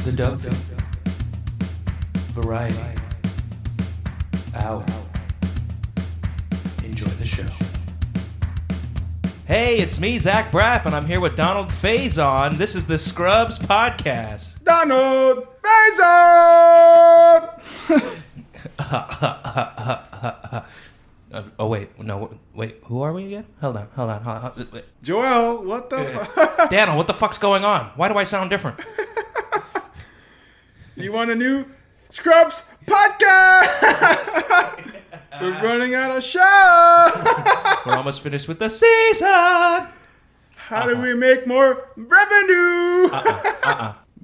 The Dubfeat. Variety. Hour. Enjoy the show. Hey, it's me, Zach Braff, and I'm here with Donald Faison. This is the Scrubs Podcast. Donald Faison! Wait, who are we again? Hold on. Wait. Joel, what the fuck? Daniel, what the fuck's going on? Why do I sound different? You want a new Scrubs Podcast? We're running out of show! We're almost finished with the season! How do we make more revenue?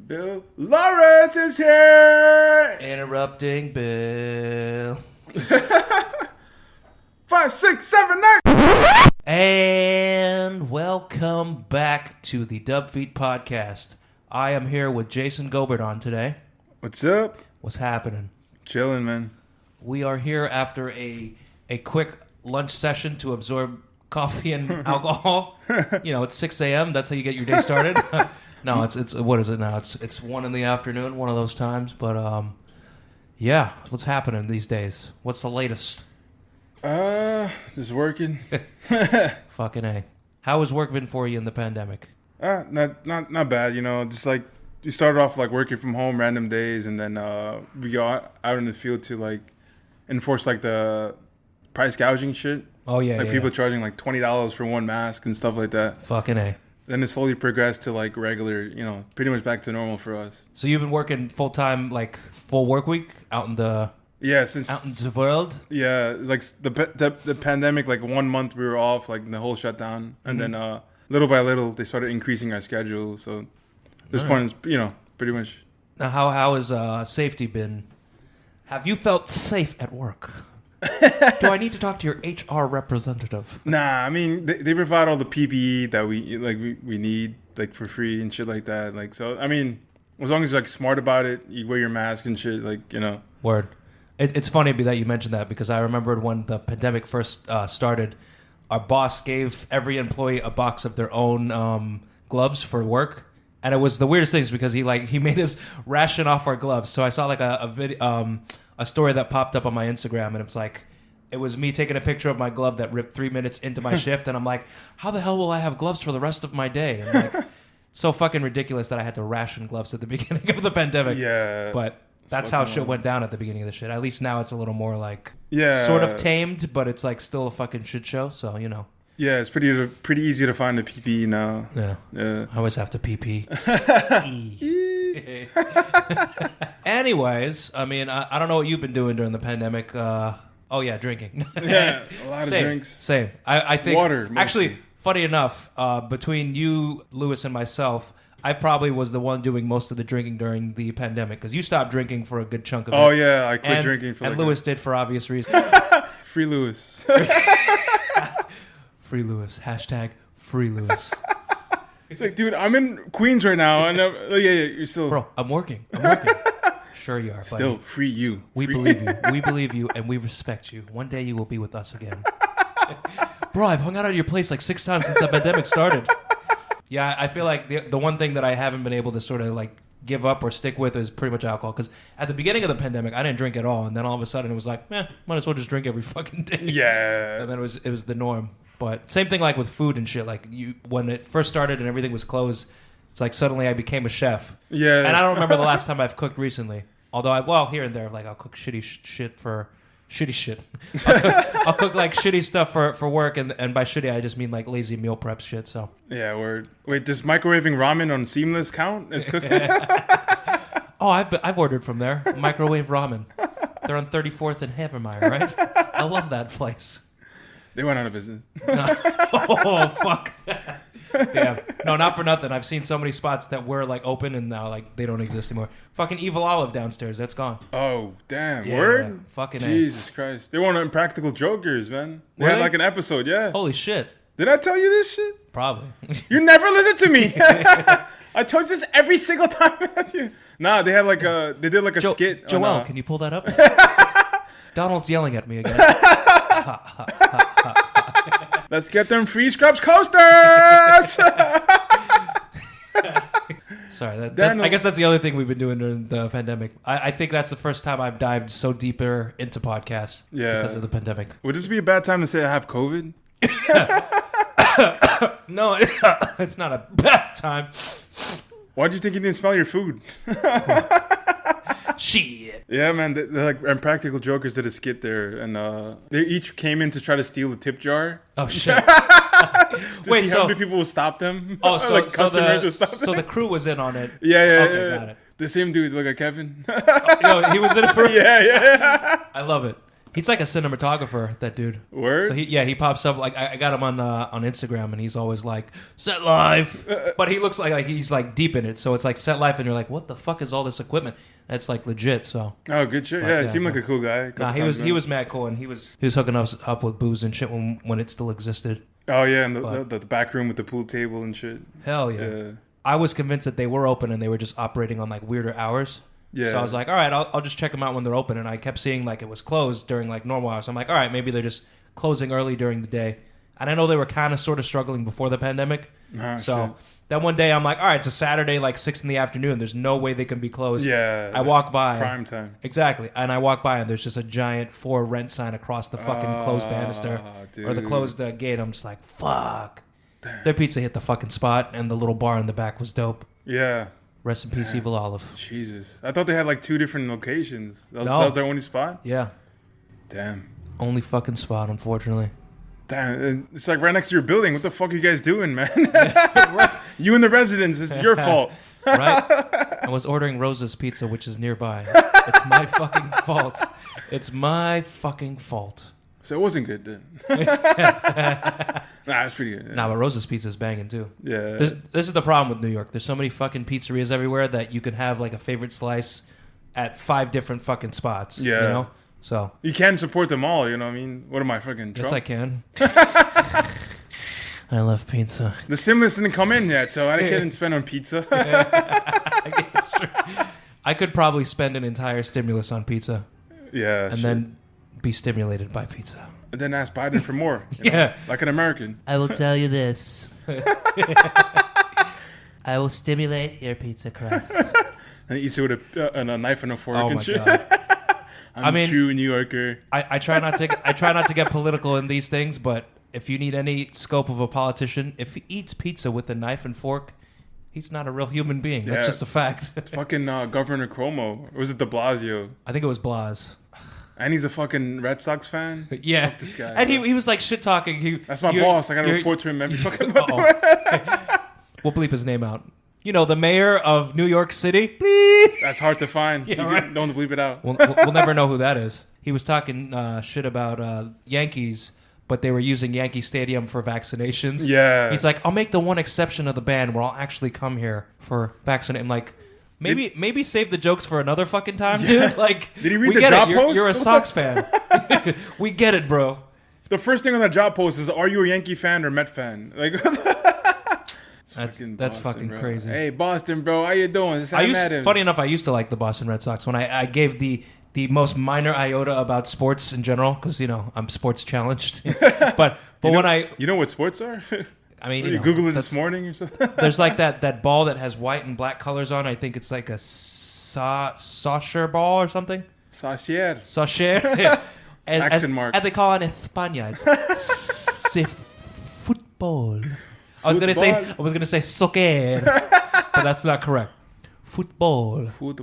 Bill Lawrence is here! Interrupting Bill. 5, 6, 7, 8! And welcome back to the Dubfeat Podcast. I am here with Jason Gobardhan today. What's up? What's happening? Chilling, man. We are here after a quick lunch session to absorb coffee and alcohol. You know, it's 6 a.m. That's how you get your day started. No, it's what is it now? It's 1 in the afternoon, one of those times. But yeah, what's happening these days? What's the latest? Just working. Fucking A. How has work been for you in the pandemic? Not bad, you know, just like we started off like working from home random days, and then we go out in the field to like enforce like the price gouging shit. Oh yeah, like people charging like $20 for one mask and stuff like that. Fucking A. Then it slowly progressed to like regular, you know, pretty much back to normal for us. So you've been working full time, like full work week out in the out in the world. Yeah, like the pandemic, like 1 month we were off, like the whole shutdown, and then little by little they started increasing our schedule. So this point is, you know, pretty much. Now, how has safety been? Have you felt safe at work? Do I need to talk to your HR representative? Nah, I mean they provide all the PPE that we need like for free and shit like that. Like, so I mean, as long as you're like smart about it, you wear your mask and shit. Like, you know. Word. It's funny that you mentioned that because I remembered when the pandemic first started, our boss gave every employee a box of their own gloves for work. And it was the weirdest things because he made us ration off our gloves. So I saw like a video, a story that popped up on my Instagram, and it was me taking a picture of my glove that ripped 3 minutes into my shift, and I'm like, how the hell will I have gloves for the rest of my day? And like, so fucking ridiculous that I had to ration gloves at the beginning of the pandemic. Yeah, but that's how shit went down at the beginning of the shit. At least now it's a little more like sort of tamed, but it's like still a fucking shit show. So you know. Yeah, it's pretty easy to find the PPE now. Yeah. I always have to PP. Anyways, I mean, I don't know what you've been doing during the pandemic. Drinking. Yeah, a lot of drinks. Same. I think water. Mostly. Actually, funny enough, between you, Lewis, and myself, I probably was the one doing most of the drinking during the pandemic because you stopped drinking for a good chunk of it. Oh yeah, I quit drinking for. And Lewis did for obvious reasons. Free Lewis. Free Lewis. # Free Lewis. It's like, dude, I'm in Queens right now, and you're still. Bro, I'm working. Sure you are, buddy. Still free you. We believe you. We believe you, and we respect you. One day you will be with us again. Bro, I've hung out at your place like 6 times since the pandemic started. Yeah, I feel like the one thing that I haven't been able to sort of like give up or stick with is pretty much alcohol. Because at the beginning of the pandemic, I didn't drink at all, and then all of a sudden it was like, might as well just drink every fucking day. Yeah. And then it was the norm. But same thing like with food and shit. Like when it first started and everything was closed, it's like suddenly I became a chef. Yeah. And I don't remember the last time I've cooked recently. Although here and there, like I'll cook shitty shit for shitty shit. I'll cook like shitty stuff for work, and by shitty I just mean like lazy meal prep shit. So yeah, word. Wait, does microwaving ramen on Seamless count as cooking? Oh, I've ordered from there. Microwave ramen. They're on 34th and Havermeyer, right? I love that place. They went out of business. Oh fuck. Damn. No, not for nothing. I've seen so many spots that were like open and now like they don't exist anymore. Fucking Evil Olive downstairs, that's gone. Oh, damn. Yeah, word? yeah. Fucking Jesus Christ. They were on Impractical Jokers, man. They had like an episode, yeah. Holy shit. Did I tell you this shit? Probably. You never listen to me. I told you this every single time. Nah, they did like a skit. Joel, can you pull that up? Donald's yelling at me again. Let's get them free Scrubs coasters. Sorry. I guess that's the other thing we've been doing during the pandemic. I think that's the first time I've dived so deeper into podcasts because of the pandemic. Would this be a bad time to say I have COVID? No, it's not a bad time. Why'd you think you didn't smell your food? Shit. Yeah, man. They're like Impractical Jokers did a skit there, and they each came in to try to steal the tip jar. Oh shit! Wait, so how many people will stop them? Oh, so like customers will stop so the crew was in on it. Yeah. Okay, got it. The same dude, like a Kevin. He was in it for. Yeah. I love it. He's like a cinematographer, that dude. Word? So he pops up like I got him on Instagram, and he's always like set live, but he looks like he's like deep in it. So it's like set live, and you're like, what the fuck is all this equipment? That's like legit. So oh, good shit. Yeah, he seemed like a cool guy. Nah, he was mad cool, and he was hooking us up with booze and shit when it still existed. Oh yeah, and the back room with the pool table and shit. Hell yeah. I was convinced that they were open and they were just operating on like weirder hours. Yeah. So I was like, all right, I'll just check them out when they're open. And I kept seeing like it was closed during like normal hours. So I'm like, all right, maybe they're just closing early during the day. And I know they were kind of sort of struggling before the pandemic. So then one day I'm like, all right, it's a Saturday, like 6 p.m. There's no way they can be closed. Yeah. I walk by. Prime time. Exactly. And I walk by and there's just a giant for rent sign across the fucking closed banister or the closed gate. I'm just like, fuck. Damn. Their pizza hit the fucking spot and the little bar in the back was dope. Yeah. Rest in peace, Evil Olive. Jesus. I thought they had like 2 different locations. That was their only spot? Yeah. Damn. Only fucking spot, unfortunately. Damn. It's like right next to your building. What the fuck are you guys doing, man? Right. You and the residents. This is your fault. Right? I was ordering Rosa's Pizza, which is nearby. It's my fucking fault. It's my fucking fault. So it wasn't good then. Nah, it's pretty good. Yeah. Nah, but Rosa's Pizza is banging too. Yeah. This is the problem with New York. There's so many fucking pizzerias everywhere that you can have like a favorite slice at 5 different fucking spots. Yeah. You know? So you can support them all, you know what I mean? What am I, fucking Trump? Yes, I can. I love pizza. The stimulus didn't come in yet, so I can't spend on pizza. It's true. I could probably spend an entire stimulus on pizza. Yeah. And then be stimulated by pizza. And then ask Biden for more. You know, like an American. I will tell you this. I will stimulate your pizza crust. And he eats it with a knife and a fork and shit. God. I'm a true New Yorker. I try not to get political in these things, but if you need any scope of a politician, if he eats pizza with a knife and fork, he's not a real human being. That's just a fact. It's fucking Governor Cuomo. Or was it de Blasio? I think it was Blas. And he's a fucking Red Sox fan? Yeah. Fuck this guy. And he was like shit talking. That's my boss. I gotta report to him every fucking month. We'll bleep his name out. You know, the mayor of New York City. Bleep. That's hard to find. Yeah, right. Don't bleep it out. We'll never know who that is. He was talking shit about Yankees, but they were using Yankee Stadium for vaccinations. Yeah. He's like, I'll make the one exception of the band where I'll actually come here for vaccinate. I'm like, maybe save the jokes for another fucking time, dude. Like, did he read the job post? You're a Sox fan. We get it, bro. The first thing on that job post is, are you a Yankee fan or Met fan? Like, that's fucking bro. crazy. Hey, Boston, bro, how you doing? It's Sam Adams. Funny enough, I used to like the Boston Red Sox when I gave the most minor iota about sports in general because I'm sports challenged. but you know what sports are? I mean, you Googled it this morning or something. There's like that ball that has white and black colors on. I think it's like a soccer ball or something. Soccer. Yeah. Accent mark. As they call it in España, it's football. I was gonna say soccer, but that's not correct. Football. I was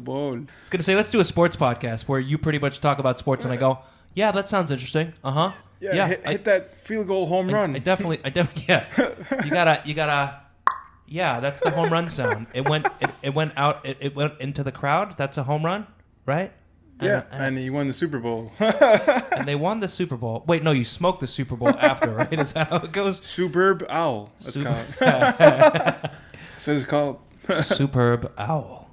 gonna say let's do a sports podcast where you pretty much talk about sports and I go, yeah, that sounds interesting. Yeah, hit that field goal home run. I definitely, yeah. You gotta. Yeah, that's the home run sound. It went out. It went into the crowd. That's a home run, right? Yeah, and he won the Super Bowl. And they won the Super Bowl. Wait, no, you smoked the Super Bowl after, right? Is that how it goes? Superb owl. That's called. That's what it's called. Superb owl.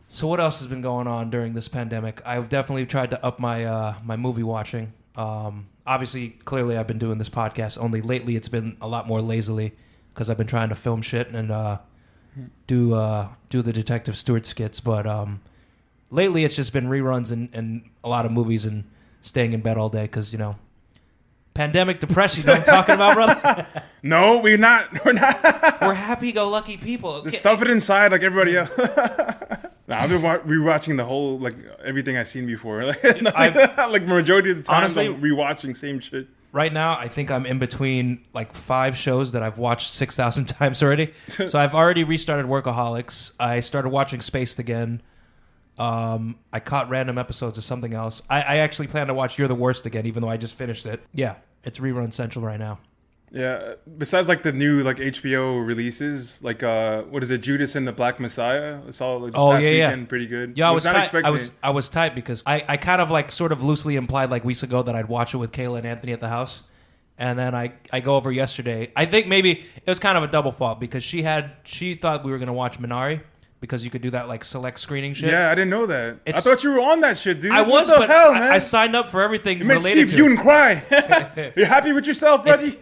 So what else has been going on during this pandemic? I've definitely tried to up my my movie watching. Obviously, clearly, I've been doing this podcast. Only lately, it's been a lot more lazily because I've been trying to film shit and do the Detective Stewart skits. But lately, it's just been reruns and a lot of movies and staying in bed all day because Pandemic depression, you know what I'm talking about, brother? No, we're not. We're not. We're happy-go-lucky people. Just stuff it inside like everybody else. Nah, I've been rewatching the whole, like, everything I've seen before. Like majority of the time, honestly, I'm rewatching same shit. Right now, I think I'm in between like 5 shows that I've watched 6,000 times already. So I've already restarted Workaholics. I started watching Spaced again. I caught random episodes of something else. I actually plan to watch You're the Worst again, even though I just finished it. Yeah, it's rerun central right now. Yeah, besides like the new like HBO releases, like what is it, Judas and the Black Messiah? I saw like, this past weekend, pretty good. Yeah, I was tight because I kind of like sort of loosely implied like weeks ago that I'd watch it with Kayla and Anthony at the house, and then I go over yesterday. I think maybe it was kind of a double fault because she thought we were gonna watch Minari. Because you could do that like select screening shit. Yeah, I didn't know that. I thought you were on that shit, dude. I was, but hell, man? I signed up for everything you made related Steve to Yeun cry. You're happy with yourself, buddy?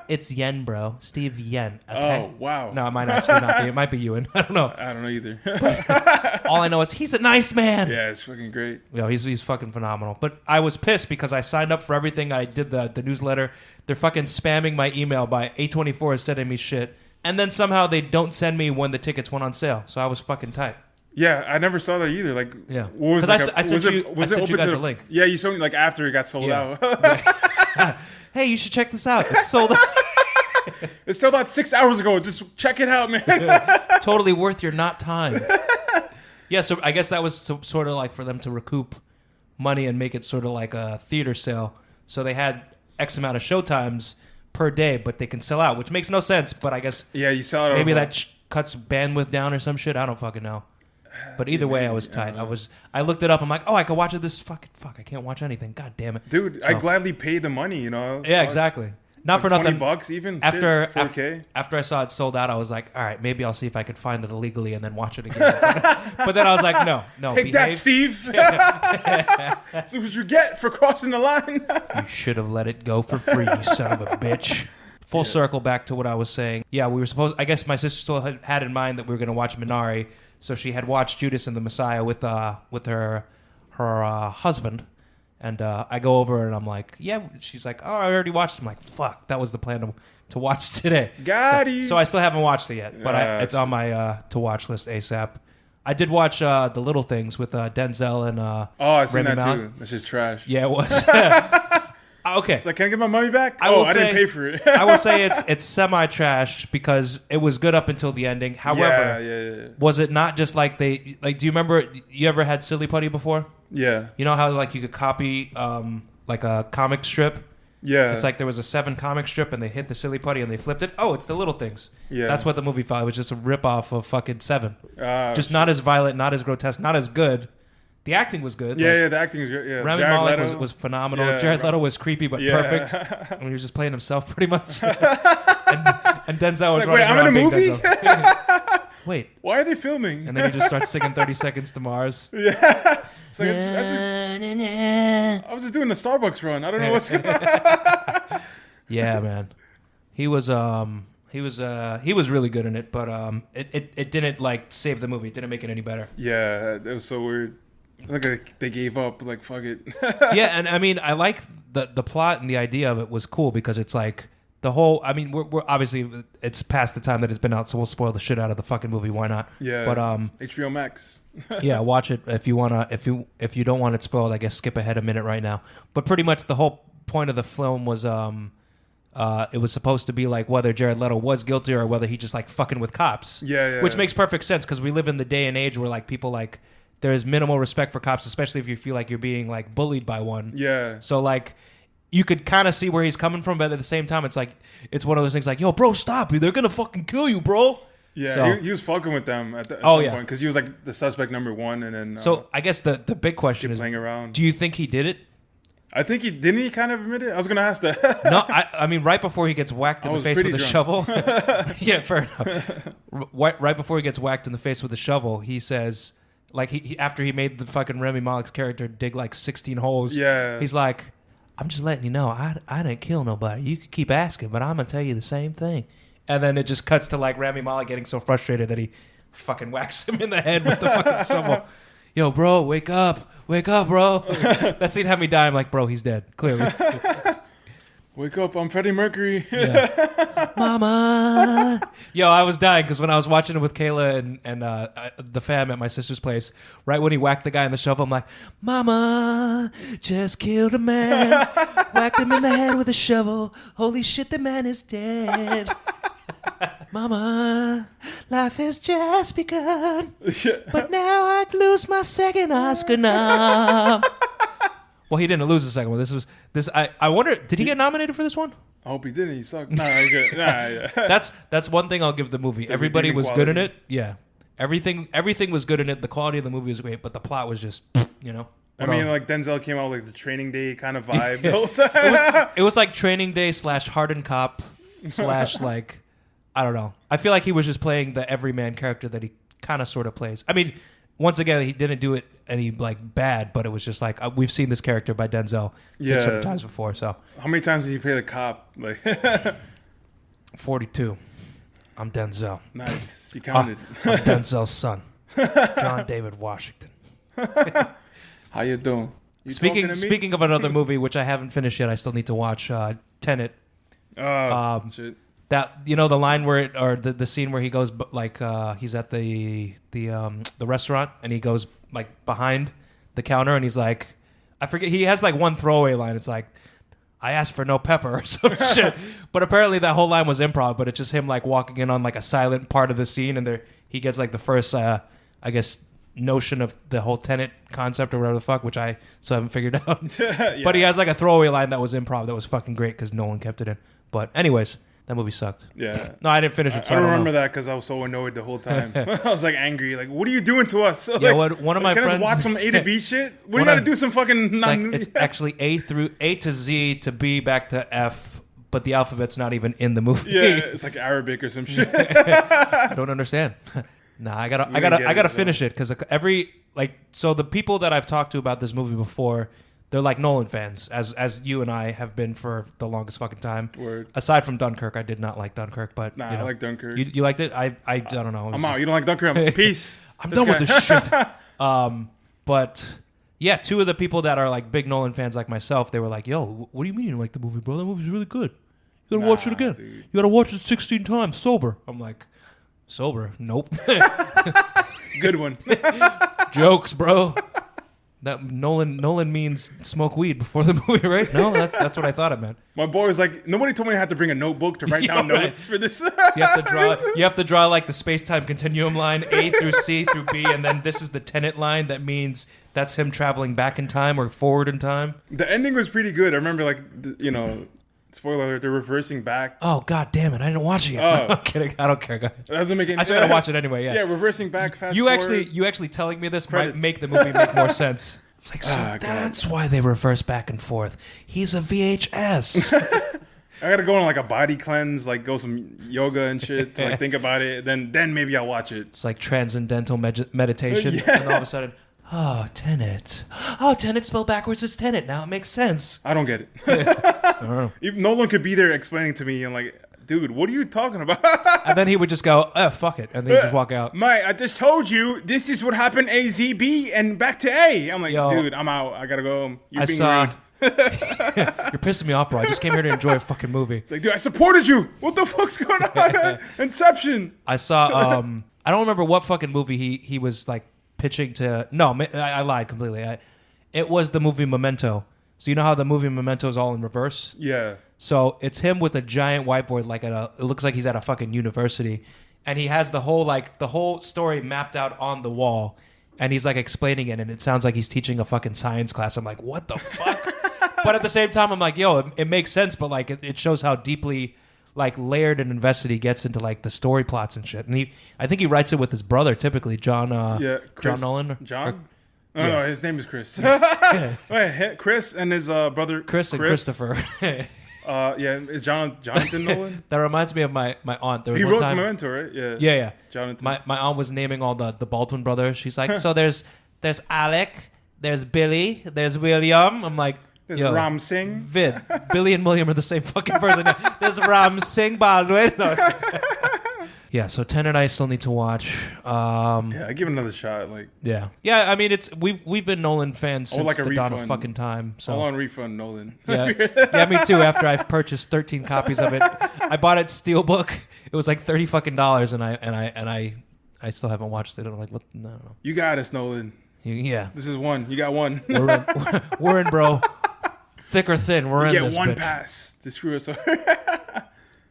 It's Yen, bro. Steve Yen. Oh, Okay? wow. No, it might actually not be. It might be Ewan. I don't know. I don't know either. All I know is he's a nice man. Yeah, it's fucking great. Yeah, he's fucking phenomenal. But I was pissed because I signed up for everything. I did the newsletter. They're fucking spamming my email by A24 is sending me shit. And then somehow they don't send me when the tickets went on sale. So I was fucking tight. Yeah, I never saw that either. Like, yeah, what was like I sent you guys a link. Yeah, you showed me like after it got sold out. Hey, you should check this out. It's sold out. It's sold out 6 hours ago. Just check it out, man. Totally worth your not time. Yeah, so I guess that was sort of like for them to recoup money and make it sort of like a theater sale. So they had X amount of showtimes per day, but they can sell out, which makes no sense. But I guess you sell it. Maybe that cuts bandwidth down or some shit. I don't fucking know. But either way, I was tight. I looked it up. I'm like, oh, I could watch it. This fuck. I can't watch anything. God damn it, dude. So, I gladly paid the money. You know. Yeah, exactly. Not for nothing. $20 even. After shit, 4K. After I saw it sold out, I was like, all right, maybe I'll see if I could find it illegally and then watch it again. But then I was like, no. Take that, Steve. That's what you get for crossing the line. You should have let it go for free, you son of a bitch. Full circle back to what I was saying. Yeah, we were supposed. I guess my sister still had in mind that we were going to watch Minari, so she had watched Judas and the Messiah with her husband, and I go over and I'm like, yeah. She's like, oh, I already watched it. I'm like, fuck, that was the plan to watch today. Got it. So I still haven't watched it yet, but it's on my to watch list ASAP. I did watch The Little Things with Denzel and I seen Rami that Malek. too. That's just trash. Yeah, it was. Okay. It's like, can I get my money back? I didn't pay for it. I will say it's semi-trash because it was good up until the ending. However, was it not just like do you remember, you ever had Silly Putty before? Yeah. You know how like you could copy like a comic strip? Yeah. It's like there was a 7 comic strip and they hit the Silly Putty and they flipped it. Oh, it's The Little Things. Yeah. That's what the movie felt. It was just a ripoff of fucking 7. Just not as violent, not as grotesque, not as good. The acting was good. Yeah, the acting was good. Yeah. Rami Malek was phenomenal. Yeah, Jared Leto was creepy but perfect. I mean, he was just playing himself pretty much. and Denzel was running around. Wait, I'm in a movie? Wait. Why are they filming? And then he just starts singing 30 Seconds to Mars. Yeah. It's like, I was just doing the Starbucks run. I don't know what's going on. Yeah, man. He was really good in it, but it didn't like save the movie. It didn't make it any better. Yeah, it was so weird. Like they gave up. Like, fuck it. Yeah, and I mean, I like the plot and the idea of it was cool because it's like the whole. I mean, we're obviously it's past the time that it's been out, so we'll spoil the shit out of the fucking movie. Why not? Yeah. But HBO Max. Yeah, watch it if you wanna. If you don't want it spoiled, I guess skip ahead a minute right now. But pretty much the whole point of the film was it was supposed to be like whether Jared Leto was guilty or whether he just like fucking with cops. Yeah. Which makes perfect sense because we live in the day and age where like people like. There's minimal respect for cops, especially if you feel like you're being like bullied by one. Yeah. So like, you could kind of see where he's coming from, but at the same time, it's like it's one of those things like, yo, bro, stop! They're gonna fucking kill you, bro. Yeah, so, he was fucking with them at some point because he was like the suspect number 1, and then. So I guess the big question is, playing around. Do you think he did it? I think he didn't. He kind of admit it. I was gonna ask that. No, I mean right before he gets whacked in the face with a shovel. Yeah, fair enough. Right before he gets whacked in the face with a shovel, he says. Like he after he made the fucking Rami Malek's character dig like 16 holes. Yeah. He's like, I'm just letting you know, I didn't kill nobody. You could keep asking, but I'm gonna tell you the same thing. And then it just cuts to like Rami Malek getting so frustrated that he fucking whacks him in the head with the fucking shovel. Yo, bro, wake up, bro. That scene had me die. I'm like, bro, he's dead, clearly. Wake up, I'm Freddie Mercury. Yeah. Mama. Yo, I was dying because when I was watching it with Kayla and the fam at my sister's place, right when he whacked the guy in the shovel, I'm like, Mama just killed a man. Whacked him in the head with a shovel. Holy shit, the man is dead. Mama, life has just begun. But now I lose my second Oscar nom. Well, he didn't lose the second one. I wonder, did he get nominated for this one? I hope he didn't. He sucked. Nah, he's good. Nah, yeah. That's one thing I'll give the movie. Everybody was good in it. Yeah, everything was good in it. The quality of the movie was great, but the plot was just, you know. I mean, like Denzel came out with like the Training Day kind of vibe the whole time. It was like Training Day / Hardened Cop / like, I don't know. I feel like he was just playing the everyman character that he kind of sort of plays. I mean, once again, he didn't do it any like bad, but it was just like we've seen this character by Denzel 600 times before. So how many times did he play the cop? Like 42. I'm Denzel. Nice, you counted. I'm Denzel's son, John David Washington. How you doing? Speaking of another movie which I haven't finished yet, I still need to watch Tenet. Shit. That, you know, the line where the scene where he goes like he's at the restaurant and he goes like behind the counter and he's like, I forget, he has like one throwaway line. It's like, I asked for no pepper or some shit. But apparently that whole line was improv, but it's just him like walking in on like a silent part of the scene and there he gets like the first I guess notion of the whole Tenet concept or whatever the fuck, which I still haven't figured out. Yeah. But he has like a throwaway line that was improv that was fucking great because Nolan kept it in. But anyways, that movie sucked. Yeah. No, I didn't finish it. So I don't remember that because I was so annoyed the whole time. I was like angry. Like, what are you doing to us? Yeah, like, one of my friends... Can I just watch some A to B shit? What do you got to do some fucking... It's actually A to Z to B back to F, but the alphabet's not even in the movie. Yeah, it's like Arabic or some shit. I don't understand. Nah, I gotta finish it because so the people that I've talked to about this movie before, they're like Nolan fans, as you and I have been for the longest fucking time. Word. Aside from Dunkirk, I did not like Dunkirk, but I like Dunkirk. You liked it? I don't know. I'm out. You don't like Dunkirk? Peace. I'm done with this shit. But yeah, two of the people that are like big Nolan fans like myself, they were like, "Yo, what do you mean you like the movie, bro? That movie's really good. You gotta watch it again. Dude. You gotta watch it 16 times sober." I'm like, sober? Nope. Good one. Jokes, bro. That Nolan means smoke weed before the movie, right? No, that's what I thought it meant. My boy was like, nobody told me I had to bring a notebook to write down notes for this. So you have to draw like the space-time continuum line, A through C through B, and then this is the Tenet line that means that's him traveling back in time or forward in time. The ending was pretty good. I remember spoiler alert, they're reversing back. Oh, god damn it. I didn't watch it yet. No, I'm kidding. I don't care, guys. That doesn't make any sense. I still gotta watch it anyway, yeah. Yeah, reversing back, fast forward. You actually telling me this might make the movie make more sense. It's like, that's why they reverse back and forth. He's a VHS. I gotta go on like a body cleanse, like go some yoga and shit to like think about it. Then maybe I'll watch it. It's like transcendental meditation. Yeah. And all of a sudden, Tenet. Oh, Tenet spelled backwards is Tenet. Now it makes sense. I don't get it. I don't know. Even Nolan could be there explaining to me and like, dude, what are you talking about? And then he would just go, fuck it. And then he'd just walk out. Mate, I just told you this is what happened A, Z, B, and back to A. I'm like, dude, I'm out. I gotta go home. You're being rude. You're pissing me off, bro. I just came here to enjoy a fucking movie. It's like, dude, I supported you. What the fuck's going on? Inception. I saw, I don't remember what fucking movie he was like pitching to. No, I lied completely. It was the movie Memento. So you know how the movie Memento is all in reverse? Yeah. So it's him with a giant whiteboard, like it looks like he's at a fucking university, and he has the whole story mapped out on the wall, and he's like explaining it, and it sounds like he's teaching a fucking science class. I'm like, what the fuck? But at the same time, I'm like, yo, it makes sense, but like it shows how deeply like layered and invested he gets into like the story plots and shit. And I think he writes it with his brother, typically John Nolan. No, his name is Chris. Chris and his brother. Chris and Christopher. Is Jonathan Nolan? That reminds me of my aunt. There was he one wrote time, Memento, right? Yeah. Yeah. Jonathan. My aunt was naming all the Baldwin brothers. She's like, so there's Alec, there's Billy, there's William. I'm like, there's Ram Singh. Billy and William are the same fucking person. There's Ram Singh Baldwin. No. Yeah, so Tenet I still need to watch. Yeah, I give it another shot. Like, yeah. I mean, we've been Nolan fans since like a the dawn of refund. fucking time. So I'll on refund Nolan. yeah, me too. After I've purchased 13 copies of it, I bought it steelbook. It was like $30 fucking, and I still haven't watched it. I'm like, what? No, I don't know. You got us, Nolan. Yeah, This is one. You got one. we're in, bro. Thick or thin, we're in You get this one bitch. pass to screw us over.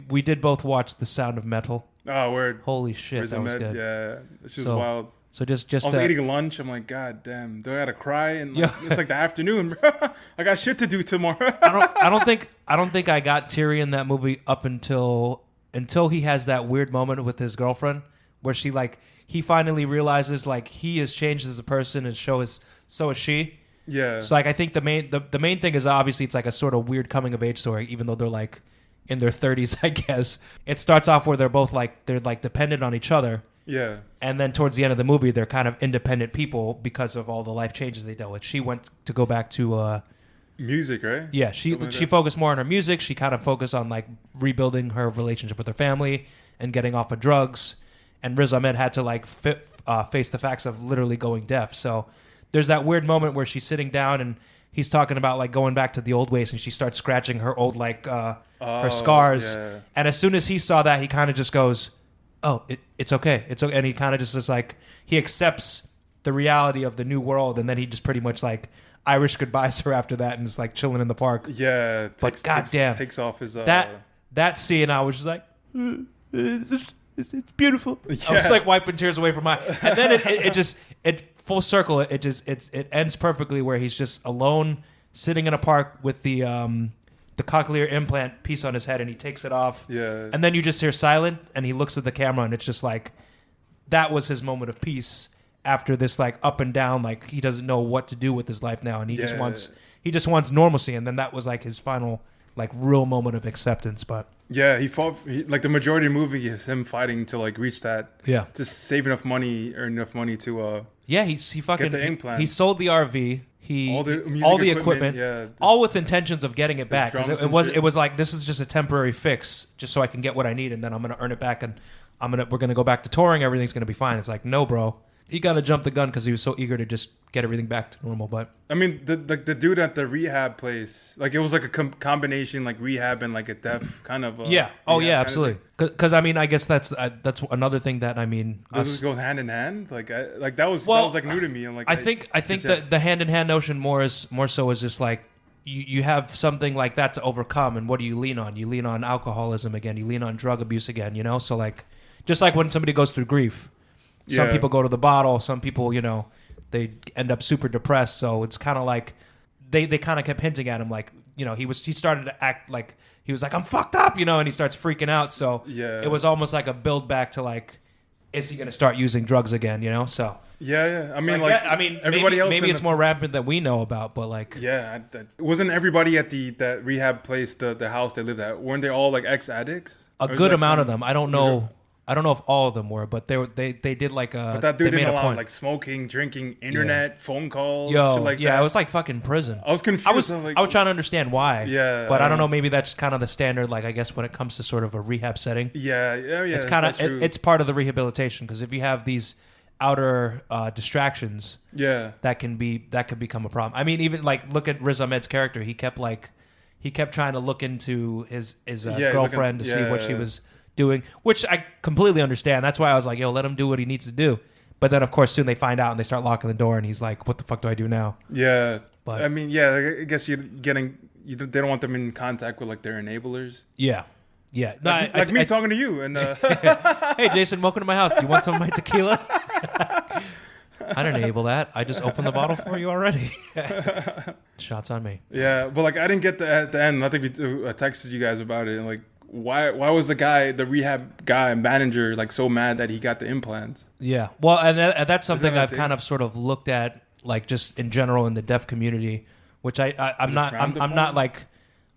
We did both watch The Sound of Metal. Oh, word. Holy shit, Riz that was Ahmed, good. yeah, it's just So- wild. So just I was eating lunch. I'm like, God damn, do I gotta cry? And like, it's like the afternoon, bro. I got shit to do tomorrow. I don't think I got teary in that movie up until he has that weird moment with his girlfriend where he finally realizes like he has changed as a person and so is she. Yeah. So like I think the main thing is obviously it's like a sort of weird coming of age story, even though they're like in their 30s, I guess. It starts off where they're both like dependent on each other. Yeah. And then towards the end of the movie, they're kind of independent people because of all the life changes they dealt with. She went to go back to music, right? yeah, she focused more on her music. She kind of focused on like rebuilding her relationship with her family and getting off of drugs. And Riz Ahmed had to like face the facts of literally going deaf. So there's that weird moment where she's sitting down and he's talking about like going back to the old ways, and she starts scratching her old like her scars. Yeah. And as soon as he saw that, he kind of just goes, "Oh, it's okay. It's okay." And he kind of just is like, he accepts the reality of the new world, and then he just pretty much like Irish goodbyes her after that, and is like chilling in the park. Yeah. But goddamn, takes off his that scene, I was just like, it's beautiful. Yeah. I was like wiping tears away from my, and then it full circle. It ends perfectly where he's just alone sitting in a park with the cochlear implant piece on his head, and he takes it off. Yeah. And then you just hear silent, and he looks at the camera, and it's just like, that was his moment of peace after this like up and down, like he doesn't know what to do with his life now, and he just wants normalcy, and then that was like his final like real moment of acceptance. But yeah, he fought like the majority of the movie is him fighting to like reach that. yeah, to save enough money, earn enough money to yeah, he fucking get the implant. He sold the RV. all the equipment, yeah, all with intentions of getting it back. 'Cause drums it and was shit. it was like, this is just a temporary fix, just so I can get what I need, and then I'm gonna earn it back, and we're gonna go back to touring. Everything's gonna be fine. It's like, no, bro, he gotta jump the gun because he was so eager to just get everything back to normal. But I mean, the dude at the rehab place, like it was like a combination, like rehab and like a deaf kind of. yeah, oh yeah, absolutely. Because I mean, I guess that's another thing that I mean. This goes hand in hand. Like that was like new to me. I'm like, I think that the hand in hand notion more so is just like you have something like that to overcome, and what do you lean on? You lean on alcoholism again. You lean on drug abuse again. You know, so like just like when somebody goes through grief. Some people go to the bottle. Some people, they end up super depressed. So it's kind of like they kind of kept hinting at him, like, he started to act like he was like, I'm fucked up, and he starts freaking out. So it was almost like a build back to like, is he going to start using drugs again? So yeah. I mean, everybody else. Maybe it's more rampant that we know about, but like, yeah, wasn't everybody at that rehab place, the house they lived at? Weren't they all like ex addicts? A good amount of them. I don't know. I don't know if all of them were, but they did like a. But that dude they didn't made a allow point. like smoking, drinking, internet, phone calls, Yo, shit like yeah, that. it was like fucking prison. I was confused. I was trying to understand why. Yeah, but I don't know. Maybe that's kind of the standard. Like, I guess when it comes to sort of a rehab setting, yeah. it's kind of it's part of the rehabilitation, because if you have these outer distractions, that could become a problem. I mean, even like look at Riz Ahmed's character. He kept trying to look into his girlfriend to see what she was doing, which I completely understand. That's why I was like, yo, let him do what he needs to do. But then, of course, soon they find out and they start locking the door, and he's like, what the fuck do I do now? Yeah. But I mean, yeah, I guess they don't want them in contact with like their enablers. Yeah. No, like me talking to you and hey, Jason, welcome to my house. Do you want some of my tequila? I didn't enable that. I just opened the bottle for you already. Shots on me. Yeah, but like I didn't get at the end. I think we texted you guys about it. And like, why was the rehab guy manager like so mad that he got the implants? Yeah, well, and that's something I've kind of sort of looked at, like just in general in the deaf community, which I'm not like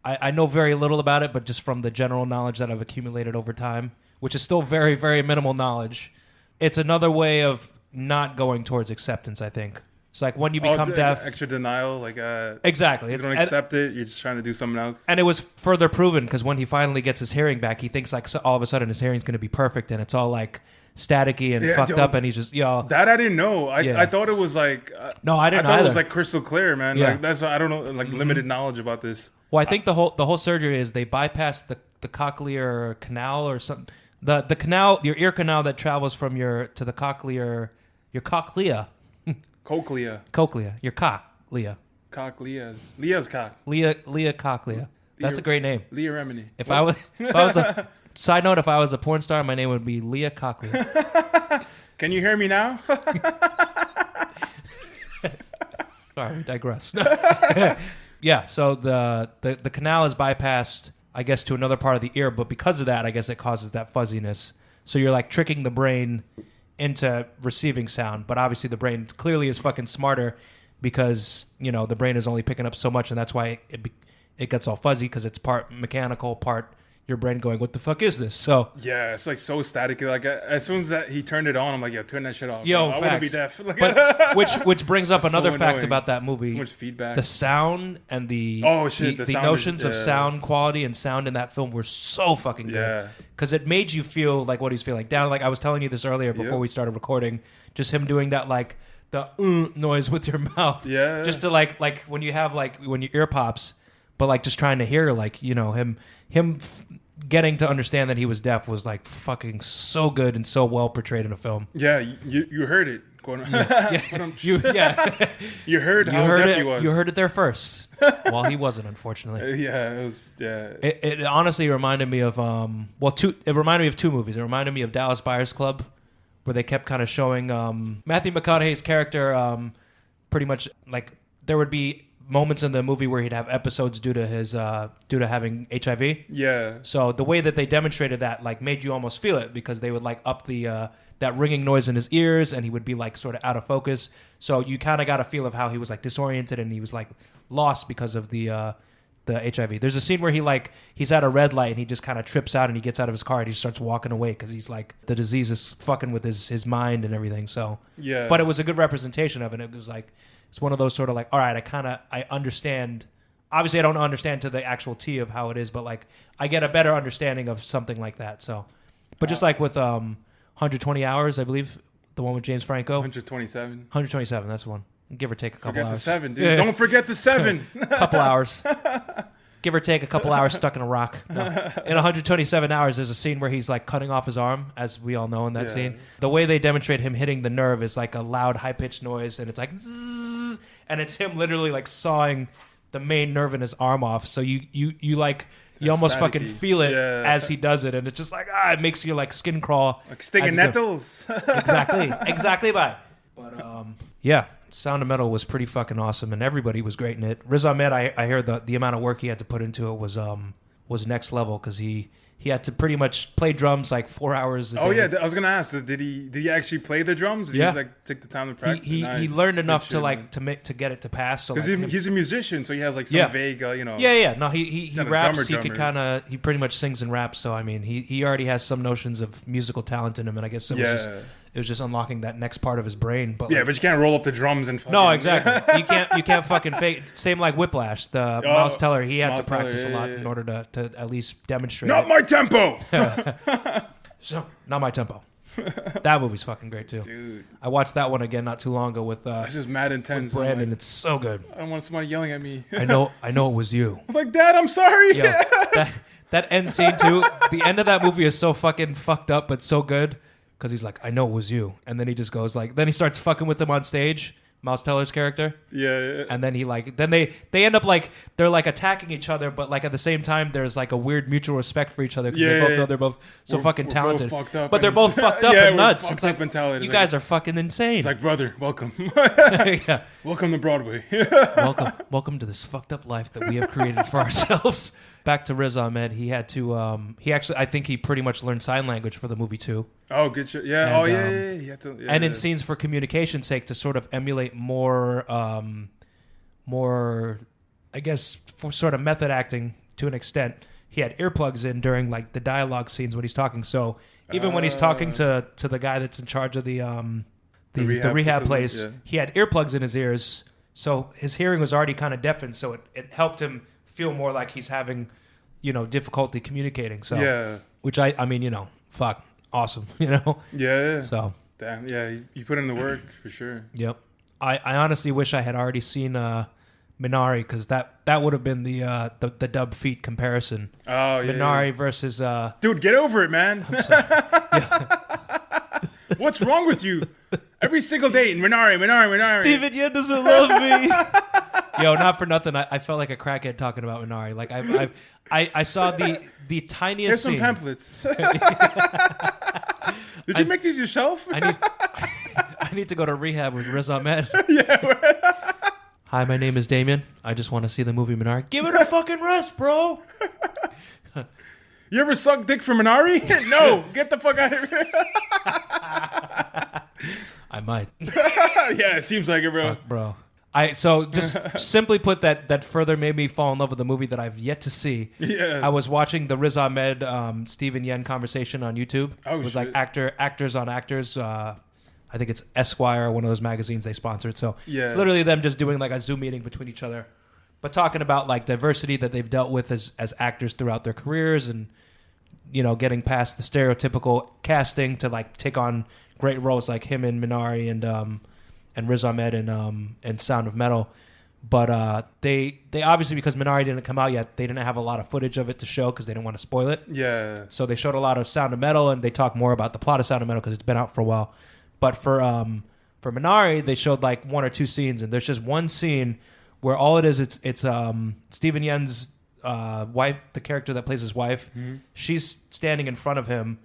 I know very little about it, but just from the general knowledge that I've accumulated over time, which is still very, very minimal knowledge, it's another way of not going towards acceptance, I think. So like when you become deaf, extra denial, like exactly, you don't accept it. You're just trying to do something else. And it was further proven because when he finally gets his hearing back, he thinks like all of a sudden his hearing's going to be perfect, and it's all like staticky and fucked up, and he's just that I didn't know. I thought it was like no, I didn't. I thought either. It was like crystal clear, man. Yeah. Like that's I don't know, like limited knowledge about this. Well, I think the whole surgery is they bypass the cochlear canal or something. The canal, your ear canal that travels from your cochlea. Cochlea. Your cochlea. Leah's cock. Leah cochlea. That's a great name. Leah Remini. If I was a side note, if I was a porn star, my name would be Leah Cochlea. Can you hear me now? Sorry, we digress. Yeah, so the canal is bypassed, I guess, to another part of the ear, but because of that, I guess it causes that fuzziness. So you're like tricking the brain into receiving sound, but obviously the brain clearly is fucking smarter because, you know, the brain is only picking up so much, and that's why it gets all fuzzy because it's part mechanical, part your brain going, what the fuck is this? So yeah, it's like so static. Like as soon as that he turned it on, I'm like, yo, turn that shit off. Yo, I want to be deaf. Like, but which brings up another so fact about that movie. So much feedback. The sound and the the notions of sound quality and sound in that film were so fucking good. Yeah, because it made you feel like what he's feeling. Down, like I was telling you this earlier before we started recording, just him doing that like the noise with your mouth. Yeah, just to like when you have like when your ear pops, but like just trying to hear like, you know, him getting to understand that he was deaf was like fucking so good and so well portrayed in a film. Yeah, you heard it. You heard how deaf he was. You heard it there first. Well, he wasn't, unfortunately. Yeah, it was. Yeah, it honestly reminded me of It reminded me of two movies. It reminded me of Dallas Buyers Club, where they kept kind of showing Matthew McConaughey's character. Pretty much like there would be moments in the movie where he'd have episodes due to having HIV. Yeah. So the way that they demonstrated that like made you almost feel it because they would like up the that ringing noise in his ears and he would be like sort of out of focus. So you kind of got a feel of how he was like disoriented and he was like lost because of the HIV. There's a scene where he's at a red light and he just kind of trips out and he gets out of his car and he starts walking away because he's like the disease is fucking with his mind and everything. So yeah. But it was a good representation of it. It was like it's one of those sort of like, all right, I understand. Obviously, I don't understand to the actual T of how it is, but like I get a better understanding of something like that. So, but just like with 120 Hours, I believe the one with James Franco. 127. 127. That's the one. Give or take a couple hours. Forget the 7, dude. Yeah. Don't forget the 7. Couple hours. Give or take a couple hours stuck in a rock. No. In 127 Hours, there's a scene where he's like cutting off his arm, as we all know in that scene. The way they demonstrate him hitting the nerve is like a loud, high-pitched noise, and it's like zzz, and it's him literally like sawing the main nerve in his arm off. So you like you almost staticky. Fucking feel it as he does it, and it's just like it makes your like skin crawl, like stinging nettles. exactly, But yeah. Sound of Metal was pretty fucking awesome, and everybody was great in it. Riz Ahmed, I heard the amount of work he had to put into it was next level because he had to pretty much play drums like 4 hours a day. Oh yeah, I was gonna ask, did he actually play the drums? Did he like take the time to practice? He learned enough to like to get it to pass. So because like he's a musician, so he has like some vague No, he raps. He could he pretty much sings and raps. So I mean, he already has some notions of musical talent in him, and I guess it was just unlocking that next part of his brain. But but you can't roll up the drums and fucking... No, exactly. you can't fucking fake. Same like Whiplash. The Miles Teller, he had to practice a lot in order to at least demonstrate. Not my tempo. So not my tempo. That movie's fucking great too. Dude, I watched that one again not too long ago with it's just mad intense. With Brandon, it's so good. I don't want somebody yelling at me. I know it was you. I'm like, Dad, I'm sorry. Yo, that end scene too. The end of that movie is so fucking fucked up, but so good. Because he's like, I know it was you. And then he just goes like, then he starts fucking with them on stage, Miles Teller's character. Yeah. And then they end up like, they're like attacking each other, but like at the same time, there's like a weird mutual respect for each other because they both know they're both fucking talented. Both fucked up but they're both fucked up and nuts. It's like, mentality. You guys are fucking insane. It's like, brother, welcome. Yeah. Welcome to Broadway. Welcome to this fucked up life that we have created for ourselves. Back to Riz Ahmed, he had to. I think he pretty much learned sign language for the movie too. Oh, good shit. Yeah. And, He had to. And in scenes for communication's sake, to sort of emulate more, I guess, for sort of method acting to an extent, he had earplugs in during like the dialogue scenes when he's talking. So even when he's talking to the guy that's in charge of the the rehab facility, place. yeah. He had earplugs in his ears, so his hearing was already kind of deafened. So it helped him feel more like he's having, difficulty communicating. So Yeah. which I mean, fuck, awesome, Yeah. So Damn. Yeah. You put in the work for sure. yep. I honestly wish I had already seen Minari, because that would have been the Dubfeat comparison. Oh yeah. Minari versus Dude, get over it, man. What's wrong with you? Every single day in Minari. Steven Yen doesn't love me. Yo, not for nothing. I felt like a crackhead talking about Minari. Like I saw the tiniest Here's some scene. pamphlets. Did you make these yourself? I need to go to rehab with Riz Ahmed. Yeah. Hi, my name is Damien. I just want to see the movie Minari. Give it a fucking rest, bro. You ever suck dick for Minari? No. Get the fuck out of here. I might. Yeah, it seems like it, bro. Fuck, bro. So just simply put, that further made me fall in love with the movie that I've yet to see. Yeah. I was watching the Riz Ahmed Steven Yen conversation on YouTube. Oh, it was shit. like actors on actors. I think it's Esquire, one of those magazines they sponsored. So Yeah. it's literally them just doing like a Zoom meeting between each other, but talking about like diversity that they've dealt with as actors throughout their careers, and getting past the stereotypical casting to like take on great roles like him in Minari and Riz Ahmed in Sound of Metal. But they obviously, because Minari didn't come out yet, they didn't have a lot of footage of it to show because they didn't want to spoil it. Yeah. So they showed a lot of Sound of Metal, and they talk more about the plot of Sound of Metal because it's been out for a while. But for Minari, they showed like one or two scenes, and there's just one scene where all it is, it's Steven Yen's wife, the character that plays his wife. Mm-hmm. She's standing in front of him,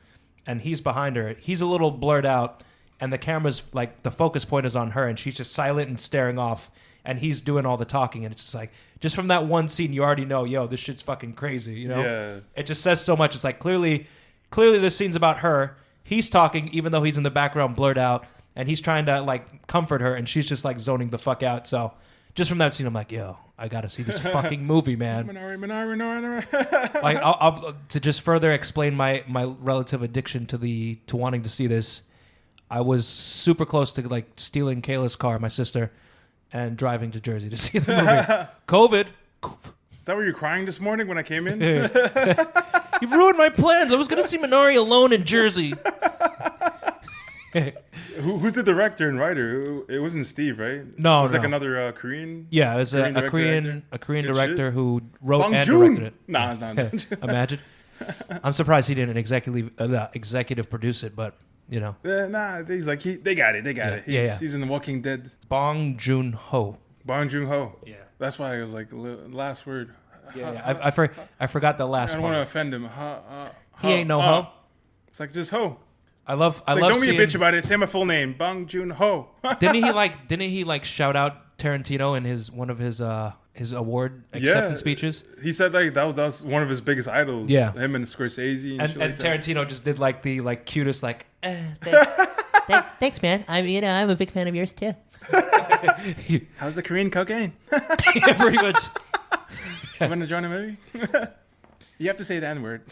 and he's behind her. He's a little blurred out, and the camera's like, the focus point is on her, and she's just silent and staring off, and he's doing all the talking, and it's just like, just from that one scene, you already know, yo, this shit's fucking crazy, Yeah. It just says so much. It's like, clearly this scene's about her. He's talking, even though he's in the background blurred out, and he's trying to like comfort her, and she's just like zoning the fuck out. So just from that scene, I'm like, yo, I gotta see this fucking movie, man. Minari. Like, I'll to just further explain my relative addiction to wanting to see this. I was super close to like stealing Kayla's car, my sister, and driving to Jersey to see the movie. COVID. Is that where you're crying this morning when I came in? You ruined my plans. I was gonna see Minari alone in Jersey. Who's the director and writer? It wasn't Steve, right? No, it was like no. another Korean. Yeah, it was a director. Korean Good director shit. who wrote Bong and Joon. directed it. Nah, it's not. Imagine. I'm surprised he didn't executive produce it, but Nah, he's like they got it. Yeah. He's in The Walking Dead. Bong Joon-ho. Bong Joon-ho. Yeah. That's why I was like last word. Yeah. I forgot the I last don't one. want to offend him. He ain't no ho. It's like just ho. I love Don't seeing, be a bitch about it. Say my full name, Bong Joon-ho. Didn't he shout out Tarantino in one of his award acceptance speeches? He said like that was one of his biggest idols. Yeah. Him and Scorsese and shit like that. Tarantino just did like the cutest Thanks. Thanks, man. I'm a big fan of yours too. How's the Korean cocaine? yeah, pretty much. I'm gonna join a movie. You have to say the N-word.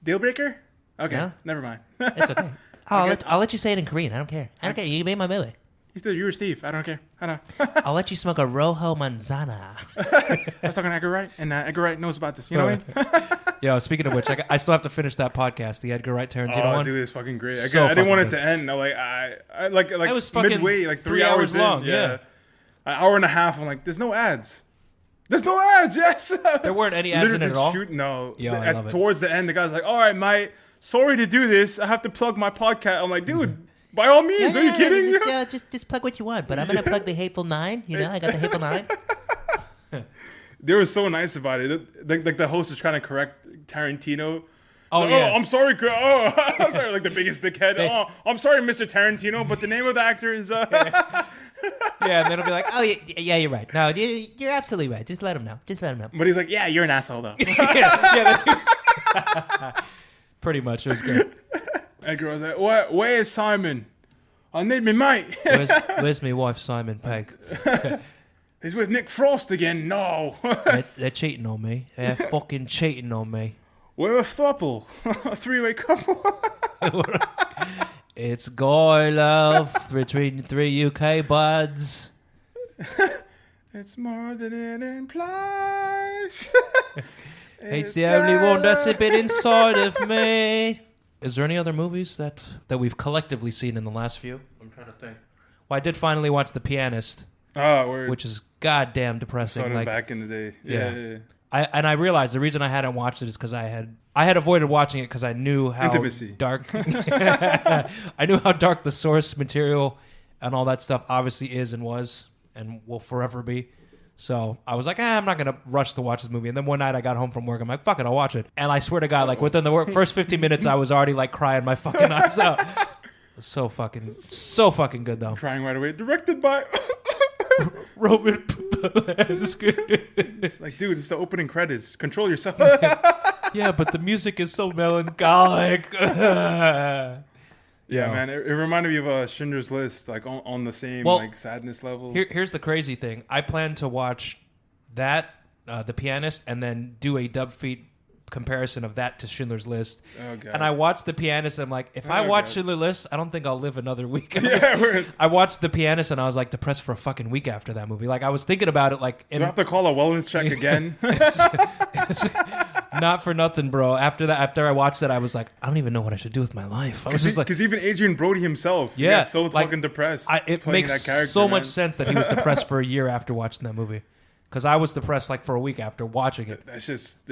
Deal breaker? Okay, Yeah. never mind. It's okay. I'll let you say it in Korean. I don't care. You made my movie. You were Steve. I don't care. I know. I'll let you smoke a Rojo Manzana. I was talking to Edgar Wright, and Edgar Wright knows about this. You know what I mean? Yo, speaking of which, I still have to finish that podcast, the Edgar Wright Tarantino one. Dude, it's fucking great. So I didn't want it fucking to end. I like It was fucking midway, like 3 hours in. long, yeah. An hour and a half. I'm like, there's no ads. There's no ads. Yes. There weren't any ads in it at all? No. Yo, I love it. Towards the end, the guy's like, "All right, mate. Sorry to do this. I have to plug my podcast." I'm like, dude, by all means. Are you kidding? Just plug what you want. But I'm gonna plug the Hateful Nine. I got the Hateful Nine. They were so nice about it. Like the host was trying to correct Tarantino. Oh, Like, yeah. I'm sorry. I'm sorry. Like the biggest dickhead. Hey. Oh, I'm sorry, Mr. Tarantino, but the name of the actor is. Yeah, and then it'll be like, Oh yeah, you're right. No, you're absolutely right. Just let him know. But he's like, yeah, you're an asshole though. pretty much. It was good. Edgar was like, where is Simon? I need me mate. Where's my wife, Simon Pegg? He's with Nick Frost again. No. They're cheating on me. They're fucking cheating on me. We're a throuple. A three-way couple. It's guy love between 3 UK buds. It's more than it implies. It's the only one that's a bit inside of me. Is there any other movies that we've collectively seen in the last few? I'm trying to think. Well, I did finally watch The Pianist, which is goddamn depressing. Saw them back in the day. Yeah. I realized the reason I hadn't watched it is because I had avoided watching it because I knew how Intimacy. Dark. I knew how dark the source material and all that stuff obviously is and was and will forever be. So I was like, I'm not gonna rush to watch this movie. And then one night I got home from work. I'm like, fuck it, I'll watch it. And I swear to God, like within the first 15 minutes, I was already like crying my fucking eyes out. It was so fucking good though. Crying right away. Directed by Robert. It's like, dude, it's the opening credits. Control yourself. Yeah, but the music is so melancholic. Yeah, man. It reminded me of Schindler's List, like on the same like sadness level. Here's the crazy thing. I plan to watch that, The Pianist, and then do a Dubfeat comparison of that to Schindler's List. Okay. And I watched The Pianist, and I'm like, if I watch Schindler's List, I don't think I'll live another week. I watched The Pianist, and I was like depressed for a fucking week after that movie. Like I was thinking about it, like Do I have to call a wellness check again? Not for nothing, bro. After I watched that, I was like, I don't even know what I should do with my life. I was just like, because even Adrian Brody himself, he got so fucking depressed. It makes that character, so man. much sense that he was depressed for a year after watching that movie. Because I was depressed like for a week after watching it. That's just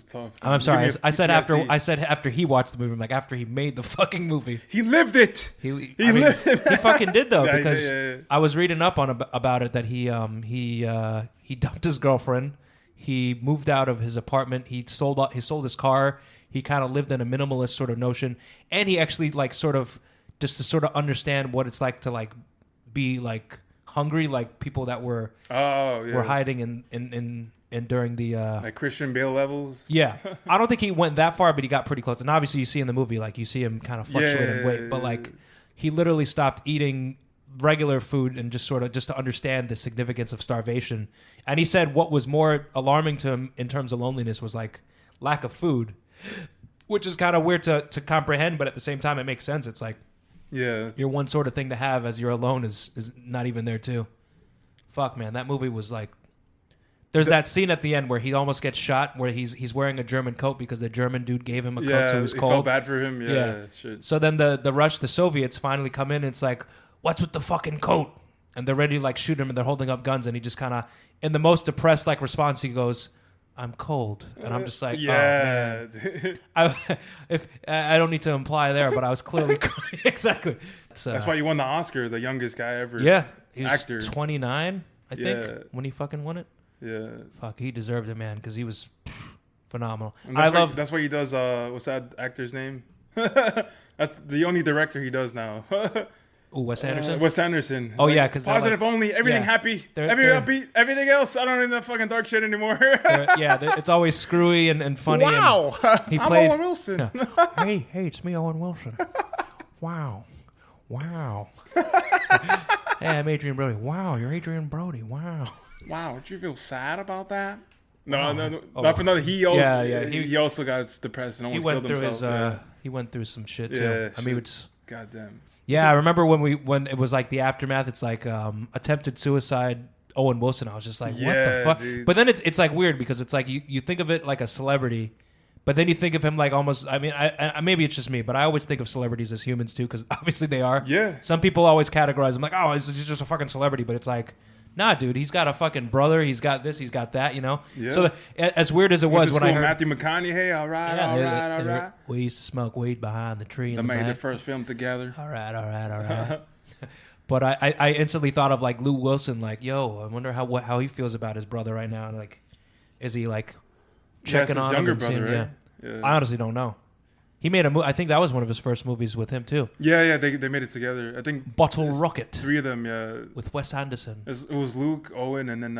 tough. I'm sorry. I said PTSD. after he watched the movie. I'm like after he made the fucking movie. He lived it. He fucking did though, because I was reading up on about it that he dumped his girlfriend. He moved out of his apartment. He sold his car. He kind of lived in a minimalist sort of notion, and he actually like sort of just to sort of understand what it's like to like be like hungry, like people that were hiding in during the like Christian Bale levels. Yeah, I don't think he went that far, but he got pretty close. And obviously, you see in the movie, like you see him kind of fluctuate in weight, but like he literally stopped eating regular food and just to understand the significance of starvation. And he said what was more alarming to him in terms of loneliness was like lack of food, which is kind of weird to comprehend, but at the same time, it makes sense. It's like, your one sort of thing to have as you're alone is not even there too. Fuck, man, that movie was like. There's that scene at the end where he almost gets shot, where he's wearing a German coat because the German dude gave him a coat, so he was cold. Felt bad for him. Yeah. Shit. So then the Soviets finally come in, and it's like, what's with the fucking coat? And they're ready to like shoot him, and they're holding up guns, and he just kind of, in the most depressed like response, he goes, I'm cold. And I'm just like, oh, man. I don't need to imply there, but I was clearly exactly. That's why you won the Oscar, the youngest guy ever. Yeah. He was actor. 29, I think, when he fucking won it. Yeah. Fuck, he deserved it, man, because he was phenomenal. That's why he does, what's that actor's name? That's the only director he does now. Ooh, Wes Anderson? Wes Anderson. It's yeah, because positive only, everything happy, upbeat, everything else. I don't need that fucking dark shit anymore. It's always screwy and funny. Wow, and he I'm played, Owen Wilson. Hey, it's me, Owen Wilson. Wow. Hey, I'm Adrian Brody. Wow, you're Adrian Brody. Wow. Don't you feel sad about that? No, not for nothing. He also, he also got depressed and almost killed himself. He went through some shit too. Yeah, I mean, it's goddamn. Yeah, I remember when it was like the aftermath. It's like attempted suicide. Owen Wilson. I was just like, what the fuck? Dude. But then it's like weird because it's like you think of it like a celebrity, but then you think of him like almost. I mean, I maybe it's just me, but I always think of celebrities as humans too because obviously they are. Yeah. Some people always categorize them like, oh, he's just a fucking celebrity, but it's like. Nah, dude, he's got a fucking brother. He's got this. He's got that. You know. Yeah. So as weird as it was when I heard Matthew McConaughey, all right. We used to smoke weed behind the tree. They made their first film together. All right. But I instantly thought of like Lou Wilson. Like, yo, I wonder how he feels about his brother right now. And like, is he like checking on him? Younger brother, right? Yeah. I honestly don't know. He made a movie. I think that was one of his first movies with him too. Yeah. They made it together. I think Bottle Rocket. 3 of them. Yeah. With Wes Anderson. It was Luke, Owen, and then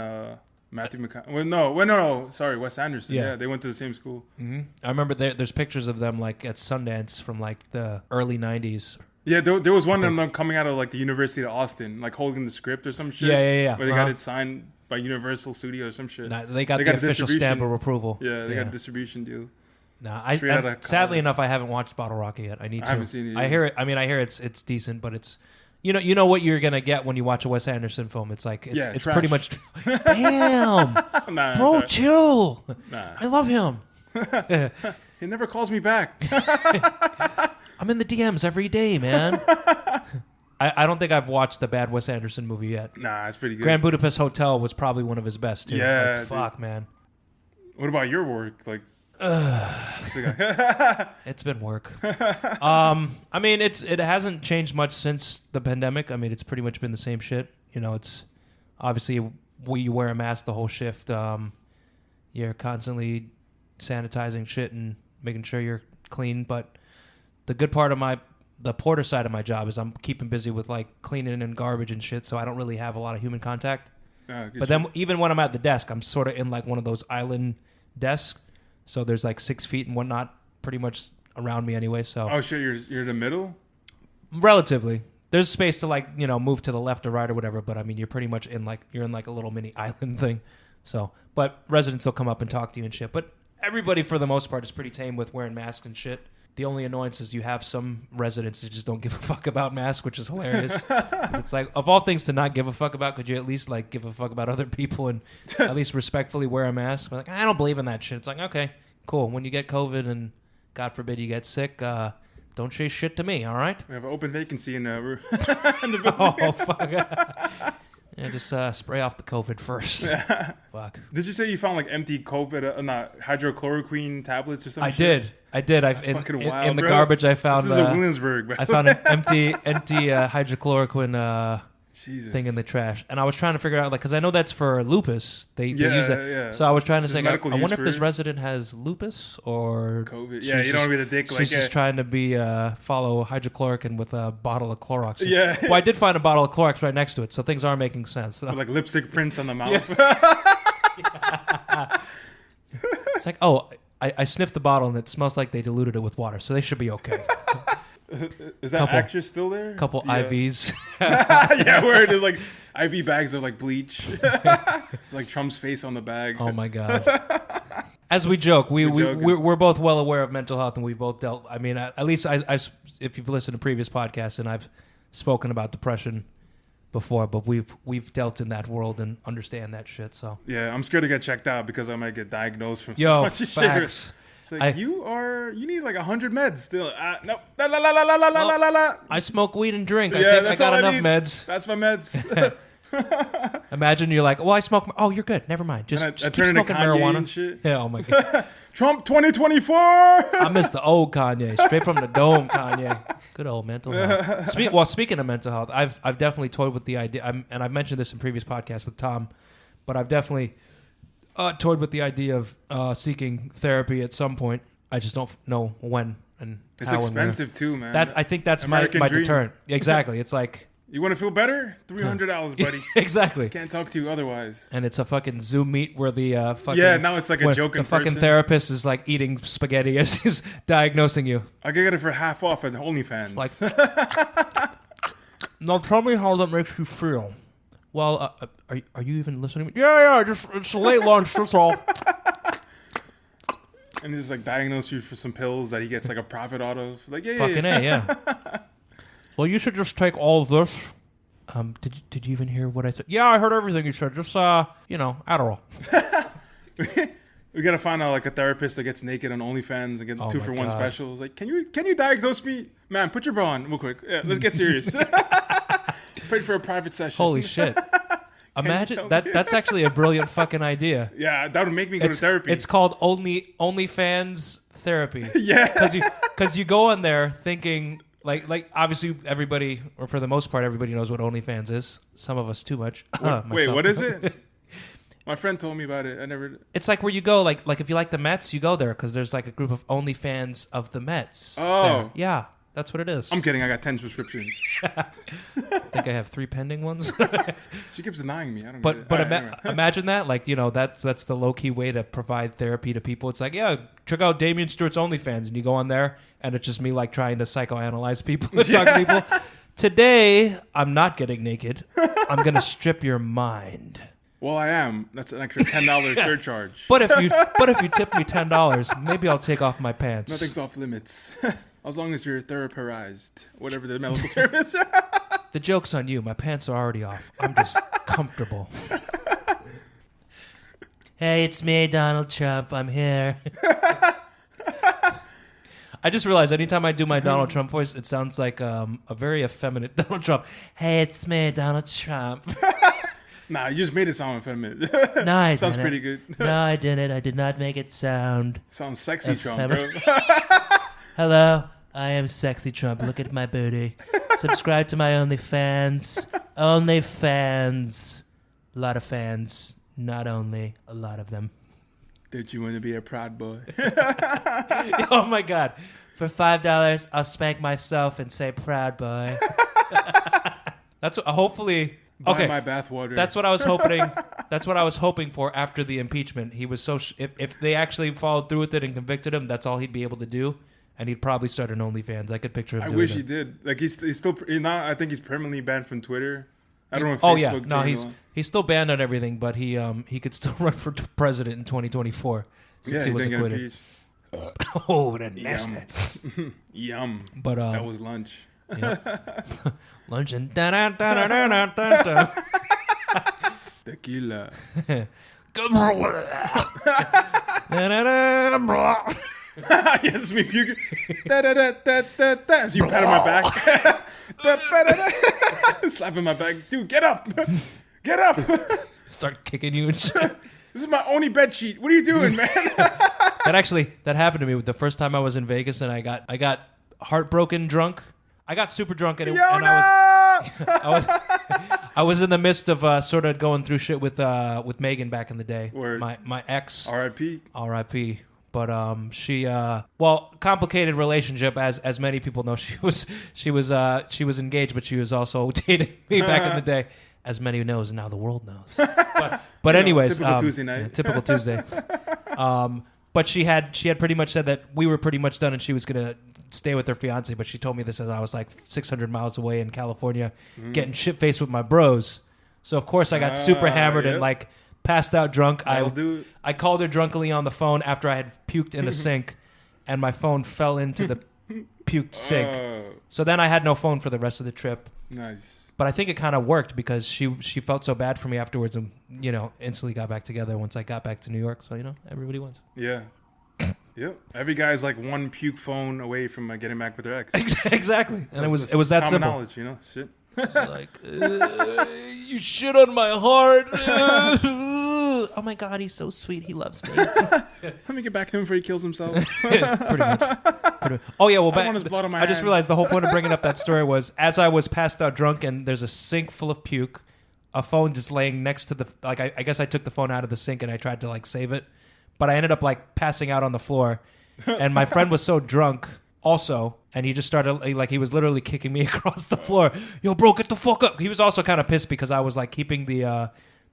Matthew McConaughey. No. Sorry, Wes Anderson. Yeah, they went to the same school. Mm-hmm. I remember there's pictures of them like at Sundance from like the early '90s. Yeah, there was one of them coming out of like the University of Austin, like holding the script or some shit. Yeah. Where they got it signed by Universal Studios or some shit. Nah, they got the official stamp of approval. Yeah, they got a distribution deal. No, Straight out of sadly college. enough, I haven't watched Bottle Rocket yet. I need to. I haven't seen it I either. hear it. I mean, I hear it's decent, but it's you know what you're gonna get when you watch a Wes Anderson film. It's like it's trash. pretty much. Damn, Nah, bro, sorry. chill. Nah. I love him. He never calls me back. I'm in the DMs every day, man. I don't think I've watched the bad Wes Anderson movie yet. Nah, it's pretty good. Grand Budapest Hotel was probably one of his best too. Yeah, Like, dude. fuck, man. What about your work? Like, It's been work. I mean, it hasn't changed much since the pandemic. I mean, it's pretty much been the same shit. You know, it's obviously you wear a mask the whole shift. You're constantly sanitizing shit and making sure you're clean. But the good part of the porter side of my job is I'm keeping busy with like cleaning and garbage and shit, so I don't really have a lot of human contact. But then even when I'm at the desk, I'm sort of in like one of those island desks. So there's like 6 feet and whatnot pretty much around me anyway. So oh shit, you're in the middle. relatively, there's space to like, you know, move to the left or right or whatever. But I mean, you're pretty much in like a little mini island thing. So, but residents will come up and talk to you and shit. But everybody for the most part is pretty tame with wearing masks and shit. The only annoyance is you have some residents that just don't give a fuck about masks, which is hilarious. It's like, of all things to not give a fuck about, could you at least like give a fuck about other people and at least respectfully wear a mask? I'm like, I don't believe in that shit. It's like, okay, cool. When you get COVID and God forbid you get sick, don't say shit to me, all right? We have an open vacancy in the building. Oh, fuck. Yeah, just spray off the COVID first. Fuck. Did you say you found like empty COVID, not hydrochloroquine tablets or something? I did. That's fucking wild, in the bro. garbage I found. This is a Williamsburg, bro. I found an empty hydrochloroquine Jesus. thing in the trash, and I was trying to figure out like because I know that's for lupus. They use that. Yeah. So I was trying to There's say, I medical use wonder if for this it. resident has lupus or COVID. she's Yeah, you don't just- want to be the dick. She's Like, just trying to be follow hydrochloroquine with a bottle of Clorox. Yeah. Well, I did find a bottle of Clorox right next to it, so things are making sense. with like lipstick prints on the mouth. It's like, oh, I sniffed the bottle and it smells like they diluted it with water, so they should be okay. Is that Couple- actress still there? Couple Yeah. IVs. Yeah, where it is like IV bags of like bleach, like Trump's face on the bag. Oh my god. As we joke, we're both well aware of mental health, and we both dealt. I mean, at least if you've listened to previous podcasts, and I've spoken about depression before, but we've dealt in that world and understand that shit. So Yeah, I'm scared to get checked out because I might get diagnosed from yo, a bunch of shit. facts. It's like you need like 100 meds still. Nope. La la la la la la la Well, la la. I smoke weed and drink. I Yeah, think I that's got all I enough need. meds. That's my meds. Imagine you're like, well, I smoke. Oh, you're good. Never mind. Just I keep turn into smoking Kanye marijuana. and shit. Yeah. Oh my god. Trump 2024. I miss the old Kanye, straight from the dome Kanye. Good old mental health. Speaking of mental health, I've definitely toyed with the idea, and I've mentioned this in previous podcasts with Tom, but I've definitely toyed with the idea of seeking therapy at some point. I just don't know when and It's how and where. expensive too, man. I think that's American my dream. deterrent. Exactly. It's like You want to feel better? $300, buddy. exactly. Can't talk to you otherwise. And it's a fucking Zoom meet where the fucking Yeah, now it's like a where joke in the fucking person. therapist is like eating spaghetti as he's diagnosing you. I could get it for half off at OnlyFans. Like, now tell me how that makes you feel. Well, are you even listening? Yeah, just it's a late lunch. That's all. and he's like diagnose you for some pills that he gets like a profit out of. Like, yeah. Fucking A, yeah. Well, you should just take all of this. Did you even hear what I said? Yeah, I heard everything you said. Just Adderall. We gotta find out like a therapist that gets naked on OnlyFans and get Oh 2 my for 1 God. specials. Like, can you diagnose me, man? Put your bra on real quick. Yeah, let's get serious. Paid for a private session. Holy shit! Imagine tell that. me? That's actually a brilliant fucking idea. Yeah, that would make me go to therapy. It's called OnlyFans therapy. Yeah. because you go on there thinking like obviously everybody, or for the most part everybody knows what OnlyFans is. Some of us too much. Wait, Myself. what is it? My friend told me about it. I never. It's like where you go like if you like the Mets, you go there because there's like a group of OnlyFans of the Mets. Oh. there. Yeah, that's what it is. I'm kidding. I got 10 subscriptions. I think I have 3 pending ones. She keeps denying me. I don't. But get it. but All right, anyway. imagine that, like, that's the low key way to provide therapy to people. It's like, yeah, check out Damian Stewart's OnlyFans, and you go on there, and it's just me like trying to psychoanalyze people and talk to people. Today, I'm not getting naked. I'm gonna strip your mind. Well, I am. That's an extra $10 surcharge. But if you tip me $10, maybe I'll take off my pants. Nothing's off limits. As long as you're therapized, whatever the medical term is. The joke's on you. My pants are already off. I'm just comfortable. Hey, it's me, Donald Trump. I'm here. I just realized anytime I do my Donald Trump voice, it sounds like a very effeminate Donald Trump. Hey, it's me, Donald Trump. Nah, you just made it sound effeminate. No, I Sounds didn't. pretty good. No, I didn't. I did not make it sound. Sounds sexy, Trump, bro. Hello, I am Sexy Trump. Look at my booty. Subscribe to my OnlyFans. OnlyFans. A lot of fans. Not only, a lot of them. Did you want to be a proud boy? Oh my God. For $5, I'll spank myself and say proud boy. That's hopefully... Buy Okay, my bathwater. that's what I was hoping. That's what I was hoping for after the impeachment. He was so if they actually followed through with it and convicted him, that's all he'd be able to do, and he'd probably start an OnlyFans. I could picture him. I doing wish it. he did. Like he's still not. I think he's permanently banned from Twitter. I don't know if Oh Facebook. yeah, no, turned he's still banned on everything, but he could still run for president in 2024 since he was didn't get acquitted. impeached. Oh, that nasty. Yum. But That was lunch. yep. Lunch and da-da-da-da-da-da-da. Tequila. Yes, me puking. Da-da-da-da-da-da. So you pat on my back. Da-ba-da-da. Slapping my back. Dude, get up. Get up. Start kicking you and shit. This is my only bed sheet. What are you doing, man? That happened to me the first time I was in Vegas, and I got heartbroken drunk. I got super drunk, and I was in the midst of sort of going through shit with Megan back in the day. Word. My ex. R.I.P. R.I.P. But she complicated relationship, as many people know. She was engaged, but she was also dating me back in the day, as many knows, and now the world knows. But anyways, typical Tuesday night. yeah, typical Tuesday. But she had pretty much said that we were pretty much done, and she was gonna stay with her fiance. But she told me this as I was like 600 miles away in California, getting shit faced with my bros. So of course I got super hammered and like passed out drunk. I called her drunkenly on the phone after I had puked in a sink, and my phone fell into the puked sink. So then I had no phone for the rest of the trip. Nice. But I think it kind of worked because she felt so bad for me afterwards, and instantly got back together once I got back to New York. So everybody wins. Yeah. Yep. Every guy's like one puke phone away from getting back with their ex. Exactly, and it was that common simple. knowledge, shit. Like you shit on my heart. Oh my God, he's so sweet. He loves me. Let me get back to him before he kills himself. Pretty much. Oh yeah, well, I don't want his blood on my I just hands. realized the whole point of bringing up that story was as I was passed out drunk, and there's a sink full of puke, a phone just laying next to the I guess I took the phone out of the sink and I tried to like save it, but I ended up like passing out on the floor, and my friend was so drunk also, and he just started like he was literally kicking me across the floor. Yo, bro, get the fuck up. He was also kind of pissed because I was like keeping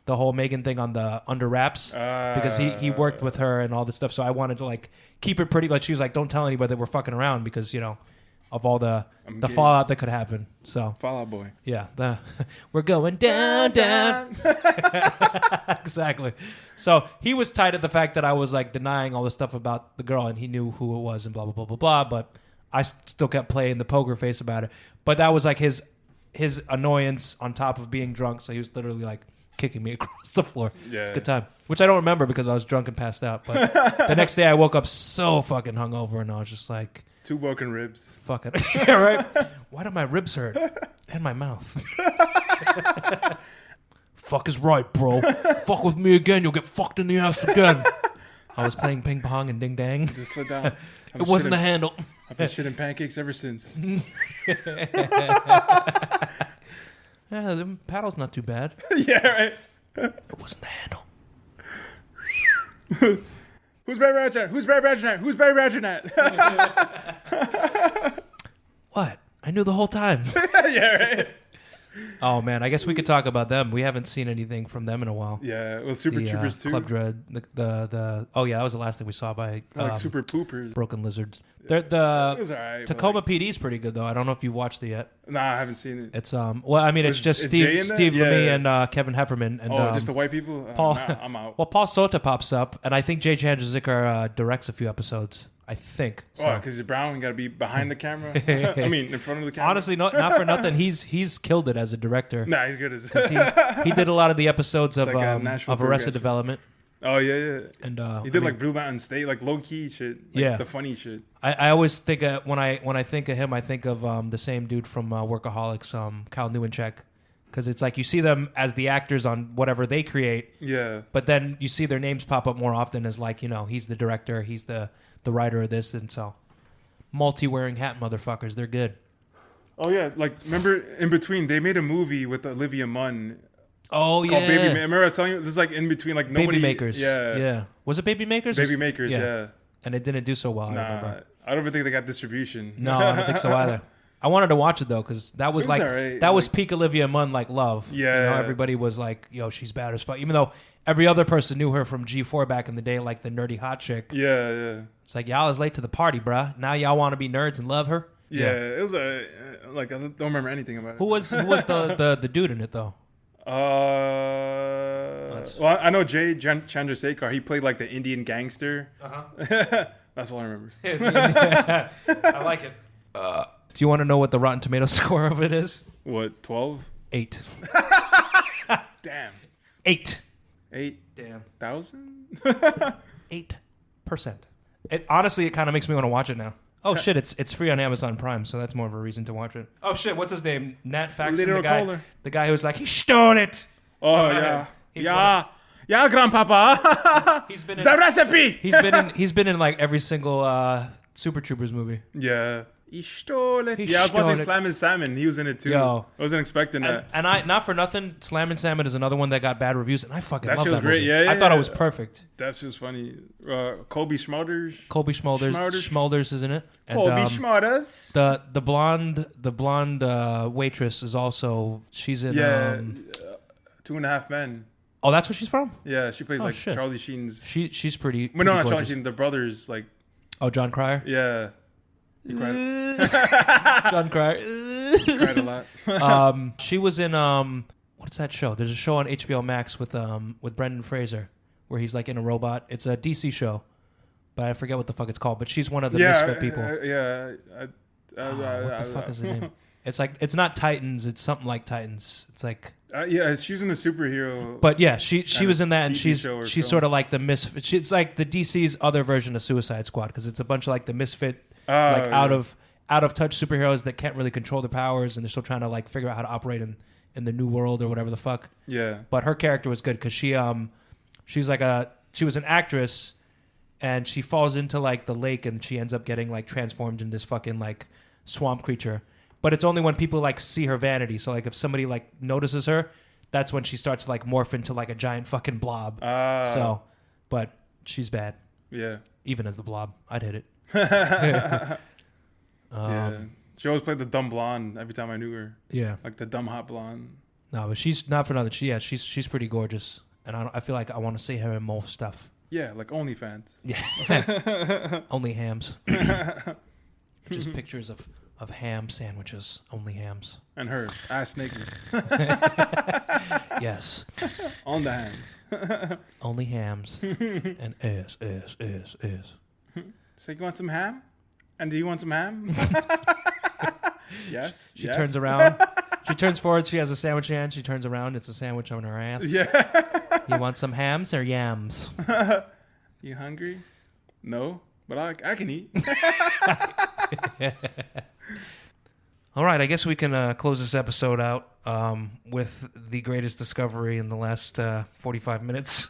the whole Megan thing on the under wraps because he worked with her and all this stuff. So I wanted to like keep it pretty. Like she was like, don't tell anybody that we're fucking around because of all the fallout that could happen. So Fallout Boy. yeah, we're going down. Exactly. So he was tight at the fact that I was like denying all the stuff about the girl, and he knew who it was and blah blah blah blah blah. But I still kept playing the poker face about it. But that was like his annoyance on top of being drunk. So he was literally like kicking me across the floor. Yeah. It's a good time, which I don't remember because I was drunk and passed out. But the next day I woke up so fucking hungover, and I was just like, 2 broken ribs. fuck it. Yeah, right? Why do my ribs hurt? And my mouth. Fuck is right, bro. Fuck with me again, you'll get fucked in the ass again. I was playing ping pong and ding dang. Just slid down. It wasn't the handle. I've been shitting pancakes ever since. Yeah, the paddle's not too bad. Yeah, right. It wasn't the handle. Who's Barry Radgenat? Who's Barry Radgenat? Who's Barry Radgenat? What? I knew the whole time. Yeah, right. Oh man, I guess we could talk about them. We haven't seen anything from them in a while. Yeah, well, Super Troopers too. Club Dread. The oh yeah, that was the last thing we saw by like Super Poopers. Broken Lizards. It was alright. Tacoma PD is pretty good though. I don't know if you've watched it yet. Nah, I haven't seen it. It's well, I mean, it's just Steve Lemmy and Kevin Hefferman and just the white people. Paul. Nah, I'm out. Well, Paul Sota pops up, and I think Jay Chandrasekhar directs a few episodes. I think. So. Oh, because you're brown, you got to be behind the camera. I mean, in front of the camera. Honestly, not for nothing. He's killed it as a director. Nah, he's good as he did a lot of the episodes of Arrested Development. Oh yeah. And he did like Blue Mountain State, like low key shit. Like the funny shit. I always think when I think of him, I think of the same dude from Workaholics, Kyle Newenchek, because it's like you see them as the actors on whatever they create. Yeah. But then you see their names pop up more often as like, he's the director, he's the writer of this, and so multi-wearing hat motherfuckers, they're good. Oh yeah, like remember In Between they made a movie with Olivia Munn. Oh called Baby remember I was telling you this is like In Between, like nobody. Baby Makers. Yeah. Was it Baby Makers? Baby Makers. Yeah. And it didn't do so well. Nah, I remember. I don't even think they got distribution. No, I don't think so either. I wanted to watch it though because that was like right. that was peak Olivia Munn like love. Yeah. Everybody was like, yo, she's bad as fuck. Even though every other person knew her from G4 back in the day, like the nerdy hot chick. Yeah. It's like y'all is late to the party, bruh. Now y'all want to be nerds and love her. Yeah. It was like I don't remember anything about it. Who was the dude in it though? Well, I know Jay Chandrasekhar. He played like the Indian gangster. That's all I remember. I like it. Do you want to know what the Rotten Tomato score of it is? What, 12? 8. Damn. 8. 8. Damn. 1,000? 8%. It honestly, it kind of makes me want to watch it now. Oh shit! It's free on Amazon Prime, so that's more of a reason to watch it. Oh shit! What's his name? Nat Faxon, the guy who was like he stole it. Oh yeah, yeah, grandpapa. He's been in the recipe. He's been in like every single Super Troopers movie. Yeah. He stole it. I was watching Slam and Salmon. He was in it too. Yo. I wasn't expecting that. And I, not for nothing, Slam and Salmon is another one that got bad reviews, and I fucking love that movie. That shit was great. I thought it was perfect. That's just funny. Colby Schmulders. Schmulders is in it. And, Colby Schmulders. The blonde waitress is also, she's in 2.5 Men. Oh, that's where she's from? Yeah, she plays Charlie Sheen's. She's pretty. Well, no, not Charlie Sheen. The brothers like. Oh, John Cryer. Yeah. He cried. John Cryer. He cried a lot. She was in what's that show? There's a show on HBO Max with Brendan Fraser where he's like in a robot. It's a DC show, but I forget what the fuck it's called. But she's one of the misfit people. What the fuck is her name? It's like it's not Titans. It's something like Titans. It's like she's in a superhero. But yeah, she was in that, and she's sort of like the misfit. She's like the DC's other version of Suicide Squad because it's a bunch of like the misfit. Out of touch superheroes that can't really control their powers, and they're still trying to like figure out how to operate in the new world or whatever the fuck. Yeah. But her character was good because she was an actress, and she falls into like the lake, and she ends up getting like transformed in this fucking like swamp creature. But it's only when people like see her vanity. So like if somebody like notices her, that's when she starts to like morph into like a giant fucking blob. But she's bad. Yeah. Even as the blob, I'd hit it. Yeah. She always played the dumb blonde every time I knew her. Yeah. Like the dumb hot blonde. No, but she's not for nothing. She's pretty gorgeous. And I feel like I want to see her in more stuff. Yeah, like OnlyFans. Yeah. Only hams. Just pictures of ham sandwiches. Only hams. And her ass naked. Yes. On the hams. Only hams. And ass. So you want some ham? And do you want some ham? Yes. She turns around. She turns forward. She has a sandwich in hand. She turns around. It's a sandwich on her ass. Yeah. You want some hams or yams? You hungry? No, but I can eat. All right, I guess we can close this episode out with the greatest discovery in the last 45 minutes.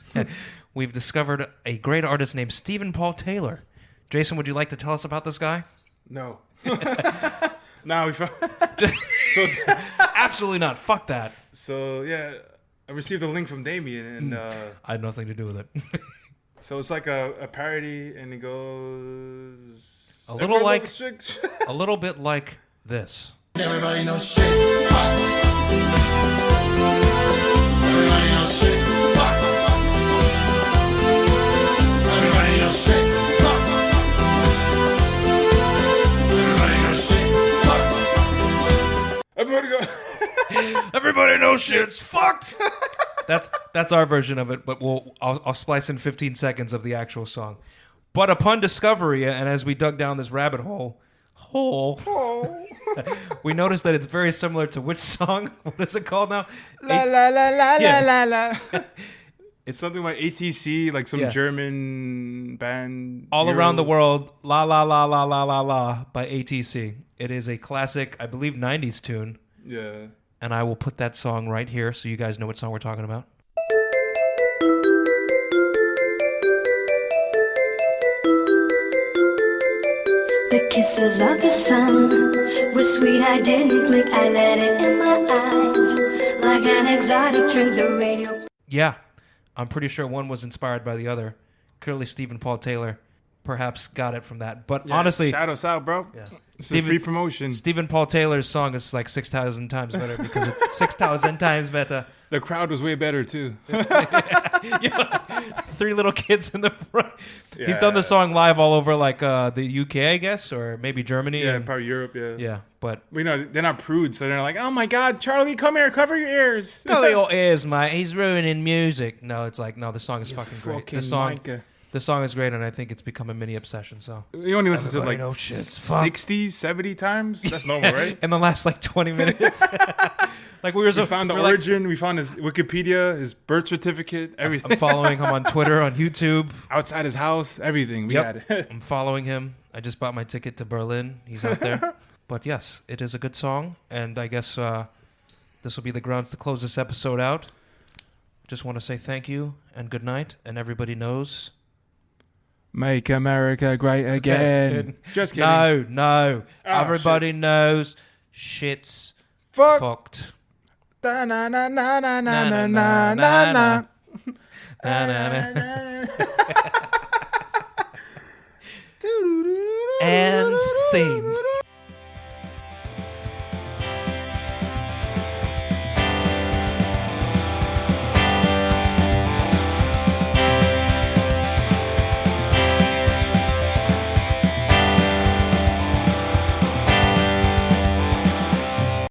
We've discovered a great artist named Stephen Paul Taylor. Jason, would you like to tell us about this guy? No. Now we Absolutely not. Fuck that. So yeah, I received a link from Damien, and I had nothing to do with it. So it's like a parody, and it goes a little bit like this. Everybody knows shit's hot. Everybody knows shit's fucked. That's our version of it, but I'll splice in 15 seconds of the actual song. But upon discovery, and as we dug down this rabbit hole, we noticed that it's very similar to which song? What is it called now? La la la la Yeah. la la la. It's something like ATC, like some German band. All Around the World, La La La La La La La by ATC. It is a classic, I believe, 90s tune. Yeah. And I will put that song right here so you guys know what song we're talking about. The kisses of the sun were sweet, I didn't blink, I let it in my eyes. Like an exotic drink, the radio. Yeah, I'm pretty sure one was inspired by the other. Clearly, Stephen Paul Taylor perhaps got it from that. But honestly... Shout us out, bro. Yeah. This is free promotion. Stephen Paul Taylor's song is like 6,000 times better because it's 6,000 times better. The crowd was way better, too. Three little kids in the front. Yeah. He's done the song live all over like the UK, I guess, or maybe Germany. Yeah, and, probably Europe, yeah. Yeah, but... We know they're not prudes, so they're like, oh my God, Charlie, come here, cover your ears. Cover your ears, mate. He's ruining music. No, it's like, no, the song is fucking great. The song is great, and I think it's become a mini obsession. So you only listen to it like knows shit's fucked. 60, 70 times? That's normal, right? In the last like 20 minutes. Like we found the origin, we found his Wikipedia, his birth certificate, everything. I'm following him on Twitter, on YouTube. Outside his house, everything. We had it. I'm following him. I just bought my ticket to Berlin. He's out there. But yes, it is a good song, and I guess this will be the grounds to close this episode out. Just want to say thank you and good night, and everybody knows... Make America great again. Just kidding. No. Oh, everybody knows shit's Fuck. fucked. Da na na na na na na na na. Na, na, na.